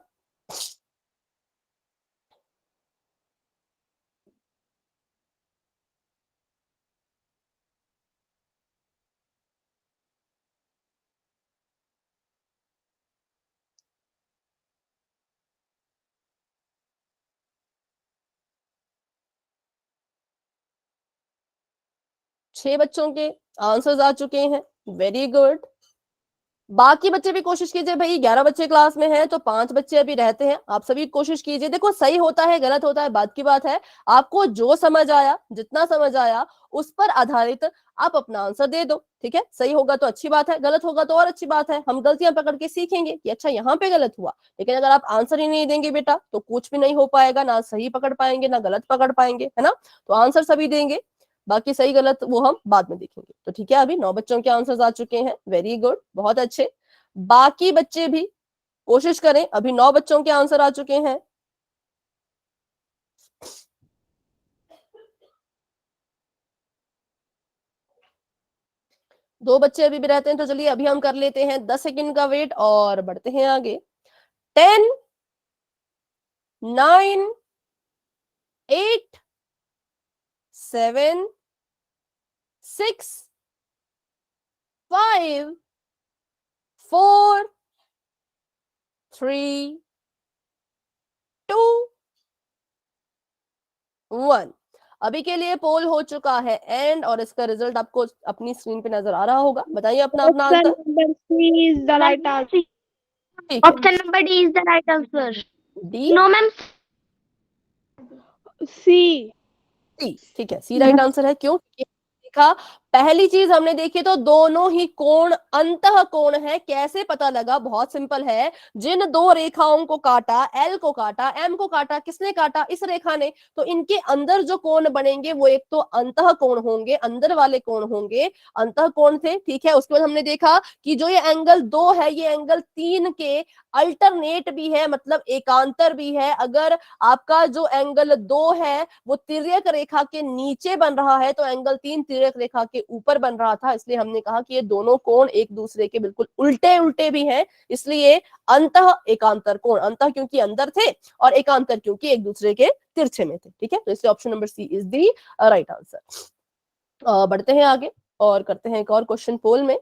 छह बच्चों के आंसर्स आ चुके हैं, वेरी गुड। बाकी बच्चे भी कोशिश कीजिए भाई, 11 बच्चे क्लास में हैं तो 5 बच्चे अभी रहते हैं, आप सभी कोशिश कीजिए। देखो सही होता है गलत होता है बात की बात है, आपको जो समझ आया, जितना समझ आया उस पर आधारित आप अपना आंसर दे दो, ठीक है। सही होगा तो अच्छी बात है, गलत होगा तो और अच्छी बात है। हम गलतियां पकड़ के सीखेंगे कि अच्छा यहाँ पे गलत हुआ। लेकिन अगर आप आंसर ही नहीं देंगे बेटा तो कुछ भी नहीं हो पाएगा, ना सही पकड़ पाएंगे ना गलत पकड़ पाएंगे, है ना। तो आंसर सभी देंगे, बाकी सही गलत वो हम बाद में देखेंगे। तो ठीक है, अभी 9 बच्चों के आंसर्स आ चुके हैं, वेरी गुड, बहुत अच्छे। बाकी बच्चे भी कोशिश करें, अभी 9 बच्चों के आंसर आ चुके हैं। दो बच्चे अभी भी रहते हैं, तो चलिए अभी हम कर लेते हैं 10 सेकंड का वेट और बढ़ते हैं आगे। 10, 9, 8, 7, 6, 5, 4, 3, 2, 1। अभी के लिए पोल हो चुका है एंड, और इसका रिजल्ट आपको अपनी स्क्रीन पे नजर आ रहा होगा। बताइए अपना अपना Option answer. number C is the right answer. ठीक है, Option number D is the right answer. D, No, ma'am. C. सी, ठीक है, सी राइट आंसर है। क्यों? देखा, पहली चीज हमने देखी तो दोनों ही कोण अंतः कोण है। कैसे पता लगा? बहुत सिंपल है, जिन दो रेखाओं को काटा, एल को काटा, एम को काटा, किसने काटा? इस रेखा ने। तो इनके अंदर जो कोण बनेंगे वो एक तो अंतः कोण होंगे, अंदर वाले कोण होंगे, अंतः कोण थे, ठीक है। उसके बाद हमने देखा कि जो ये एंगल 2 है ये एंगल 3 के अल्टरनेट भी है, मतलब एकांतर भी है। अगर आपका जो एंगल 2 है वो तिर्यक रेखा के नीचे बन रहा है तो एंगल 3 तिर्यक रेखा के ऊपर बन रहा था, इसलिए हमने कहा कि ये दोनों कोण एक दूसरे के बिल्कुल उल्टे उल्टे भी हैं, इसलिए अंतः एकांतर कोण, अंतः क्योंकि अंदर थे और एकांतर क्योंकि एक दूसरे के तिरछे में थे, ठीक है। तो इसलिए option number C is the right answer. बढ़ते हैं आगे और करते हैं एक और क्वेश्चन पोल में।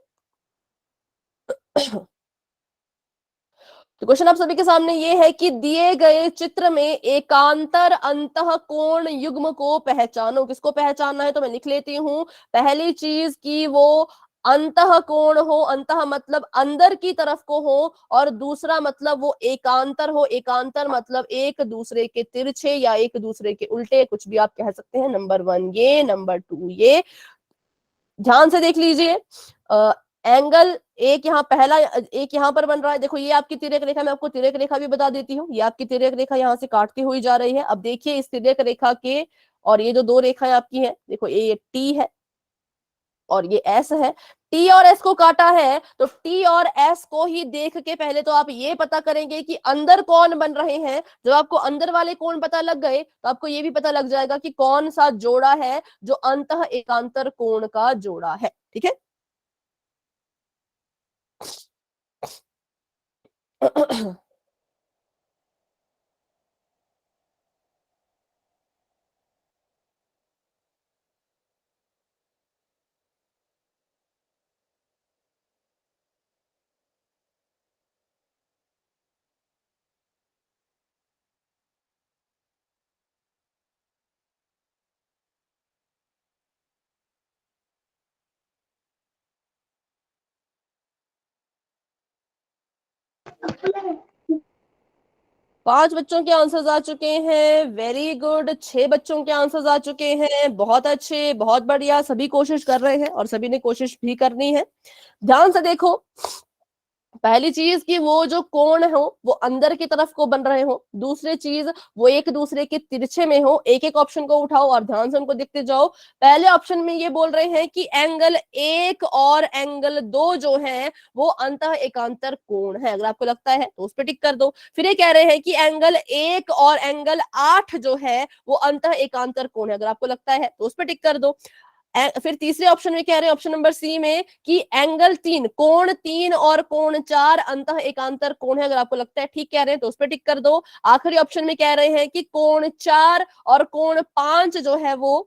तो क्वेश्चन आप सभी के सामने ये है कि दिए गए चित्र में एकांतर अंतः कोण युग्म को पहचानो। किसको पहचानना है? तो मैं लिख लेती हूँ। पहली चीज कि वो अंतः कोण हो, अंतः मतलब अंदर की तरफ को हो, और दूसरा मतलब वो एकांतर हो, एकांतर मतलब एक दूसरे के तिरछे या एक दूसरे के उल्टे, कुछ भी आप कह सकते हैं। नंबर 1 ये, नंबर 2 ये। ध्यान से देख लीजिए, एंगल एक यहाँ पहला, एक यहाँ पर बन रहा है। देखो ये आपकी तिर्यक रेखा, मैं आपको तिर्यक रेखा भी बता देती हूँ। ये आपकी तिर्यक रेखा यहाँ से काटती हुई जा रही है। अब देखिए इस तिर्यक रेखा के और ये जो दो रेखाएं आपकी हैं, देखो ये टी है और ये एस है, टी और एस को काटा है तो टी और एस को ही देख के पहले तो आप ये पता करेंगे कि अंदर कौन बन रहे हैं। जब आपको अंदर वाले कोण पता लग गए तो आपको ये भी पता लग जाएगा कि कौन सा जोड़ा है जो अंतः एकांतर कोण का जोड़ा है। ठीक है। 5 बच्चों के आंसर्स आ चुके हैं, वेरी गुड। 6 बच्चों के आंसर्स आ चुके हैं, बहुत अच्छे, बहुत बढ़िया। सभी कोशिश कर रहे हैं और सभी ने कोशिश भी करनी है। ध्यान से देखो, पहली चीज कि वो जो कोण हो वो अंदर की तरफ को बन रहे हो, दूसरी चीज वो एक दूसरे के तिरछे में हो। एक एक ऑप्शन को उठाओ और ध्यान से उनको देखते जाओ। पहले ऑप्शन में ये बोल रहे हैं कि एंगल 1 और एंगल 2 जो है वो अंतः एकांतर कोण है। अगर आपको लगता है तो उस पर टिक कर दो। फिर ये कह रहे हैं कि एंगल 1 और एंगल 8 जो है वो अंतः एकांतर कोण है। अगर आपको लगता है तो उस पर टिक कर दो। फिर तीसरे ऑप्शन में कह रहे हैं, ऑप्शन नंबर सी में, कि एंगल 3, कोण 3 और कोण 4 अंतः एकांतर कोण है। अगर आपको लगता है ठीक कह रहे हैं तो उस पर टिक कर दो। आखिरी ऑप्शन में कह रहे हैं कि कोण 4 और कोण 5 जो है वो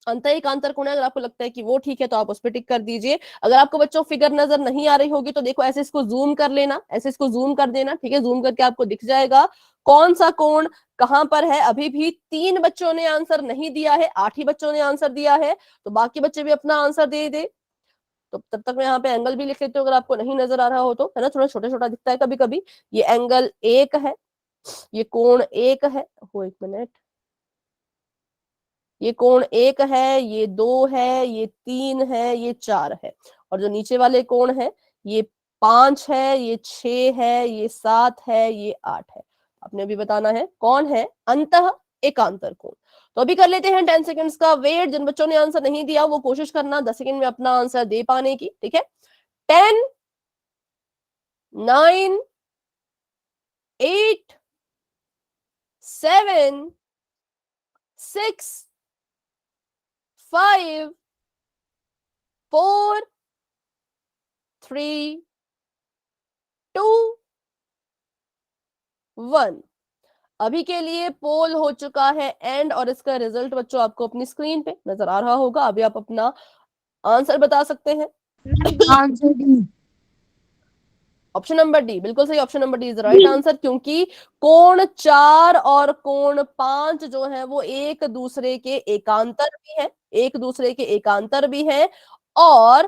अंतः एकांतर कोण है। अगर आपको लगता है कि वो ठीक है तो आप उस पर टिक कर दीजिए। अगर आपको बच्चों फिगर नजर नहीं आ रही होगी तो देखो ऐसे इसको जूम कर लेना, ऐसे इसको जूम कर देना। ठीक है, जूम करके आपको दिख जाएगा कौन सा कोण कहां पर है। अभी भी 3 बच्चों ने आंसर नहीं दिया है, 8 ही बच्चों ने आंसर दिया है, तो बाकी बच्चे भी अपना आंसर दे दे। तो तब तक मैं यहाँ पे एंगल भी लिख लेती हूँ अगर आपको नहीं नजर आ रहा हो तो, है ना, थोड़ा छोटा छोटा दिखता है कभी कभी। ये एंगल 1 है, ये कोण 1 है, हो 1 मिनट, ये कोण 1 है, ये 2 है, ये 3 है, ये 4 है, और जो नीचे वाले कोण है ये 5 है, ये 6 है, ये 7 है, ये 8 है। आपने अभी बताना है कौन है अंतः एकांतर कोण। तो अभी कर लेते हैं 10 सेकंड्स का वेट। जिन बच्चों ने आंसर नहीं दिया वो कोशिश करना 10 सेकंड में अपना आंसर दे पाने की। ठीक है, 10, 9, 8, 7, 6, 5, 4, 3, 2, 1। अभी के लिए पोल हो चुका है एंड, और इसका रिजल्ट बच्चों आपको अपनी स्क्रीन पे नजर आ रहा होगा। अभी आप अपना आंसर बता सकते हैं। Answer D. Option number D बिल्कुल सही, option number D is right answer, क्योंकि कोण 4 और कोण 5 जो है वो एक दूसरे के एकांतर भी है, एक दूसरे के एकांतर भी है। और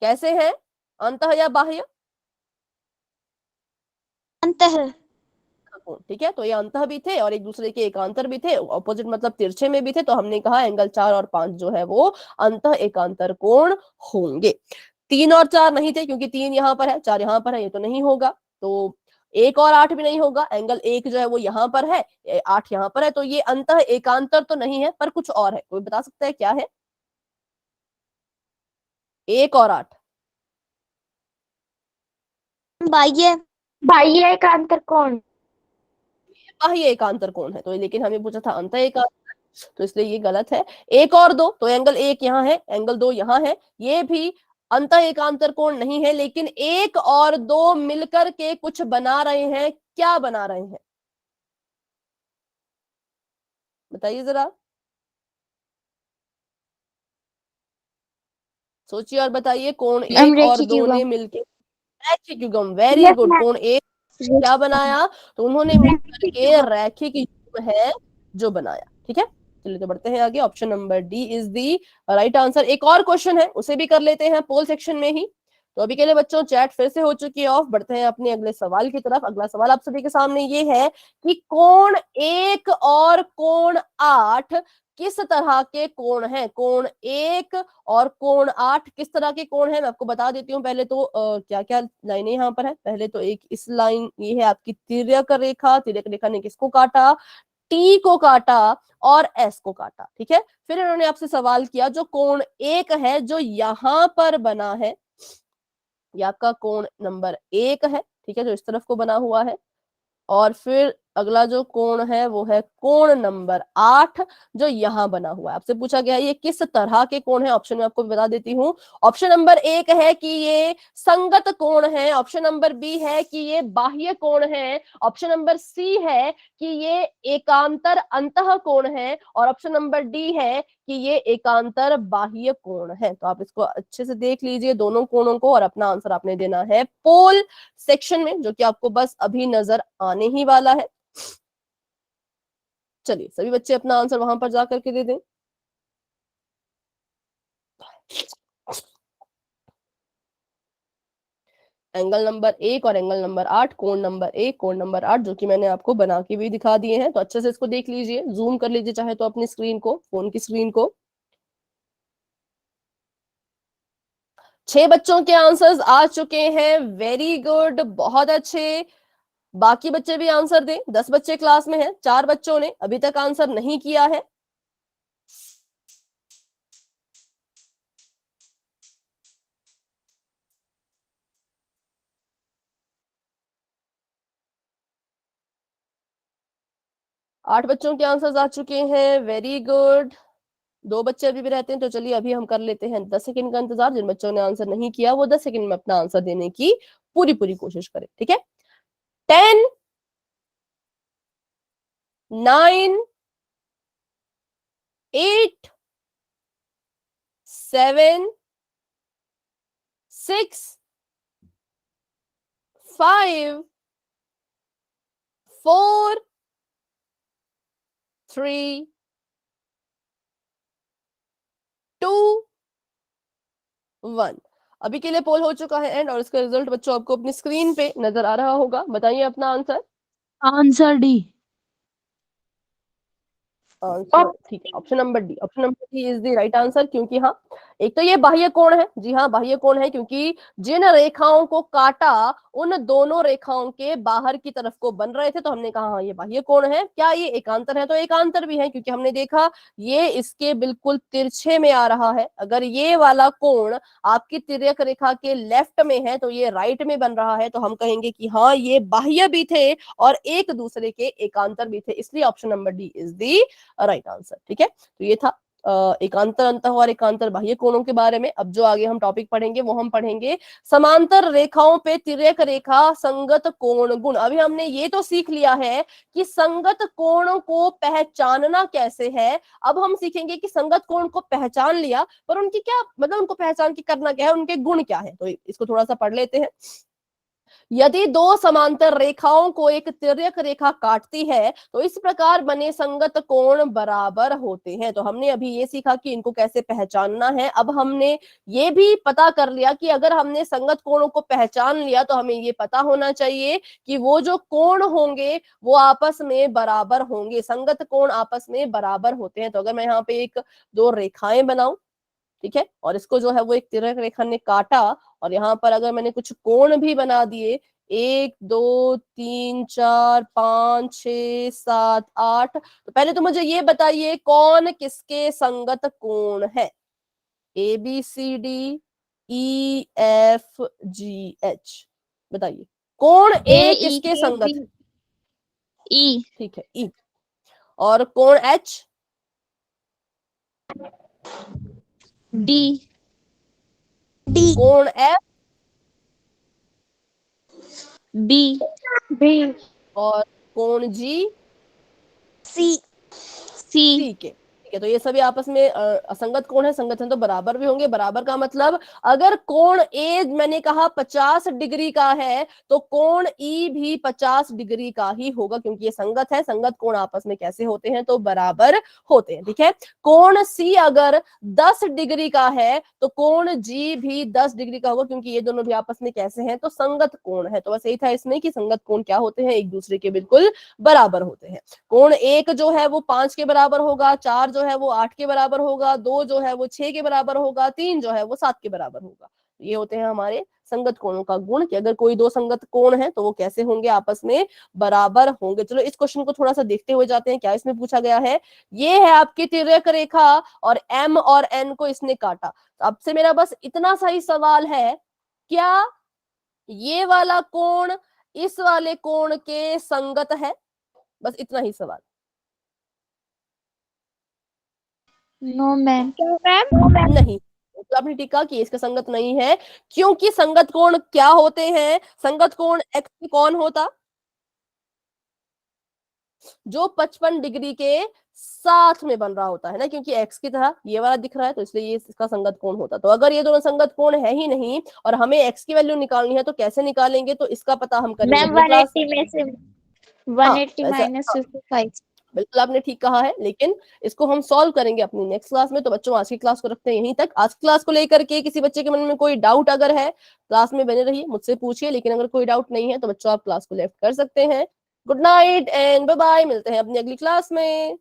कैसे हैं, अंतः या बाह्य? अंतः। कोण, ठीक है, तो ये अंतः भी थे और एक दूसरे के एकांतर भी थे, ऑपोजिट मतलब तिरछे में भी थे, तो हमने कहा एंगल 4 और 5 जो है वो अंतः एकांतर कोण होंगे। 3 और 4 नहीं थे, क्योंकि 3 यहाँ पर है, 4 यहाँ पर है, ये तो नहीं होगा। तो 1 और 8 भी नहीं होगा, एंगल 1 जो है वो यहाँ पर है, 8 यहाँ पर है, तो ये अंतः एकांतर तो नहीं है, पर कुछ और है। कोई बता सकता है क्या है? 1 और 8 बाह्य। बाह्य एकांतर कोण। बाह्य एकांतर कोण है, तो लेकिन हमें पूछा था अंतः एकांतर, तो इसलिए ये गलत है। 1 और 2, तो एंगल 1 यहाँ है, एंगल 2 यहाँ है, ये भी अंतः एकांतर कोण नहीं है। लेकिन 1 और 2 मिलकर के कुछ बना रहे हैं, क्या बना रहे हैं बताइए जरा, सोचिए और बताइए। कोण 1 और 2 ने मिलकर रैखिक युग्म, वेरी यस गुड। मैम। कोण 1 क्या बनाया, तो उन्होंने मिलकर के रैखिक युग्म है जो बनाया। ठीक है, चलिए तो बढ़ते हैं आगे। Option number D is the right answer. एक और क्वेश्चन है, उसे भी कर लेते हैं पोल सेक्शन में ही। तो अभी के लिए बच्चों चैट फिर से हो चुकी है ऑफ, बढ़ते हैं अपने अगले सवाल की तरफ। अगला सवाल आप सभी के सामने ये है कि कोण 1 और कोण 8 किस तरह के कोण हैं। कोण 1 और कोण 8 किस तरह के कोण हैं, मैं आपको बता देती हूँ। पहले तो क्या क्या लाइनें यहाँ पर है। पहले तो एक इस लाइन, ये है आपकी तिर्यक रेखा, तिर्यक रेखा ने किसको काटा, टी को काटा और एस को काटा, ठीक है। फिर इन्होंने आपसे सवाल किया जो कोण एक है जो यहां पर बना है, ये आपका कोण नंबर एक है, ठीक है, जो इस तरफ को बना हुआ है। और फिर अगला जो कोण है वो है कोण नंबर 8 जो यहां बना हुआ है। आपसे पूछा गया है ये किस तरह के कोण है, ऑप्शन में आपको बता देती हूँ। ऑप्शन नंबर एक है कि ये संगत कोण है, ऑप्शन नंबर बी है कि ये बाह्य कोण है, ऑप्शन नंबर सी है कि ये एकांतर अंतः कोण है, और ऑप्शन नंबर डी है कि ये एकांतर बाह्य कोण है। तो आप इसको अच्छे से देख लीजिए दोनों कोणों को, और अपना आंसर आपने देना है पोल सेक्शन में, जो कि आपको बस अभी नजर आने ही वाला है। चलिए सभी बच्चे अपना आंसर वहां पर जाकर के दे दें। एंगल नंबर 1 और एंगल नंबर 8, कोण नंबर 1, कोण नंबर 8, जो कि मैंने आपको बना के भी दिखा दिए हैं। तो अच्छे से इसको देख लीजिए, जूम कर लीजिए चाहे तो अपनी स्क्रीन को, फोन की स्क्रीन को। 6 बच्चों के आंसर्स आ चुके हैं, वेरी गुड, बहुत अच्छे। बाकी बच्चे भी आंसर दें। 10 बच्चे क्लास में हैं, 4 बच्चों ने अभी तक आंसर नहीं किया है। आठ बच्चों के आंसर्स आ चुके हैं, वेरी गुड। 2 बच्चे अभी भी रहते हैं, तो चलिए अभी हम कर लेते हैं 10 सेकंड का इंतजार। जिन बच्चों ने आंसर नहीं किया वो 10 सेकंड में अपना आंसर देने की पूरी पूरी कोशिश करें, ठीक है। 10, 9, 8, 7, 6, 5, 4, 3, 2, 1। अभी के लिए पोल हो चुका है एंड, और इसका रिजल्ट बच्चों आपको अपनी स्क्रीन पे नजर आ रहा होगा। बताइए अपना आंसर। Answer D. आंसर ठीक है, option number D, option number D is the right answer. क्योंकि हाँ, एक तो ये बाह्य कोण है, जी हाँ बाह्य कोण है, क्योंकि जिन रेखाओं को काटा उन दोनों रेखाओं के बाहर की तरफ को बन रहे थे, तो हमने कहा हाँ ये बाह्य कोण है। क्या ये एकांतर है? तो एकांतर भी है, क्योंकि हमने देखा ये इसके बिल्कुल तिरछे में आ रहा है। अगर ये वाला कोण आपकी तिर्यक रेखा के लेफ्ट में है तो ये राइट में बन रहा है, तो हम कहेंगे कि हाँ ये बाह्य भी थे और एक दूसरे के एकांतर भी थे, इसलिए option number D is the right answer, ठीक है। तो ये था एकांतर अंतः और एकांतर बाह्य कोणों के बारे में। अब जो आगे हम टॉपिक पढ़ेंगे वो हम पढ़ेंगे समांतर रेखाओं पे तिर्यक रेखा संगत कोण गुण। अभी हमने ये तो सीख लिया है कि संगत कोण को पहचानना कैसे है। अब हम सीखेंगे कि संगत कोण को पहचान लिया पर उनकी क्या मतलब, उनको पहचान के करना क्या है, उनके गुण क्या है। तो इसको थोड़ा सा पढ़ लेते हैं। यदि दो समांतर रेखाओं को एक तिर्यक रेखा काटती है तो इस प्रकार बने संगत कोण बराबर होते हैं। तो हमने अभी ये सीखा कि इनको कैसे पहचानना है। अब हमने ये भी पता कर लिया कि अगर हमने संगत कोणों को पहचान लिया तो हमें ये पता होना चाहिए कि वो जो कोण होंगे वो आपस में बराबर होंगे, संगत कोण आपस में बराबर होते हैं। तो अगर मैं यहाँ पे एक दो रेखाएं बनाऊं, ठीक है, और इसको जो है वो एक तिर्यक रेखा ने काटा, और यहाँ पर अगर मैंने कुछ कोण भी बना दिए, 1, 2, 3, 4, 5, 6, 7, 8, तो पहले तो मुझे ये बताइए कौन किसके संगत कोण है। ABCD EFGH, बताइए कोण ए किसके संगत है? ई। ठीक है, ई। और कोण H? डी। डी। कोण F? बी। बी। और कोण G? सी। सी। ठीक है, ठीक है। तो ये सभी आपस में असंगत कोण है, संगत है तो बराबर भी होंगे। बराबर का मतलब अगर कोण ए मैंने कहा 50 डिग्री का है तो कोण ई भी 50 डिग्री का ही होगा, क्योंकि ये संगत है। संगत कोण आपस में कैसे होते हैं? तो बराबर होते हैं, ठीक है। कोण सी अगर 10 डिग्री का है तो कोण जी भी 10 डिग्री का होगा, क्योंकि ये दोनों भी आपस में कैसे हैं? तो संगत कोण है। तो बस यही था इसमें कि संगत कोण क्या होते हैं, एक दूसरे के बिल्कुल बराबर होते हैं। कोण एक जो है वो 5 के बराबर होगा, 4 जो है वो 8 के बराबर होगा, 2 जो है वो 6 के बराबर होगा, 3 जो है वो 7 के बराबर होगा। ये होते हैं हमारे संगत कोणों का गुण, कि अगर कोई दो संगत कोण है तो वो कैसे होंगे, आपस में बराबर होंगे। चलो इस क्वेश्चन को थोड़ा सा देखते हुए जाते हैं, क्या इसमें पूछा गया है। ये है आपकी तिर्यक रेखा और M और N को इसने काटा। तो अब से मेरा बस इतना सा ही सवाल है, क्या ये वाला कोण इस वाले कोण के संगत है, बस इतना ही सवाल। No ma'am. नहीं, तो आपने टिका कि इसका संगत नहीं है, क्योंकि संगत कोण क्या होते हैं, संगत कोण एक्स कौन होता, जो 55 डिग्री के साथ में बन रहा होता है ना, क्योंकि एक्स की तरह ये वाला दिख रहा है तो इसलिए ये इसका संगत कोण होता। तो अगर ये दोनों संगत कोण है ही नहीं और हमें एक्स की वैल्यू निकालनी है तो कैसे निकालेंगे, तो इसका पता हम करेंगे मैम अगली क्लास 180 में से हाँ 180 ऐसा माइनस हाँ 55। बिल्कुल आपने ठीक कहा है, लेकिन इसको हम सॉल्व करेंगे अपनी नेक्स्ट क्लास में। तो बच्चों आज की क्लास को रखते हैं यहीं तक। आज की क्लास को लेकर के किसी बच्चे के मन में कोई डाउट अगर है, क्लास में बने रहिए, मुझसे पूछिए, लेकिन अगर कोई डाउट नहीं है तो बच्चों आप क्लास को लेफ्ट कर सकते हैं। Good night and bye bye, मिलते हैं अपनी अगली क्लास में।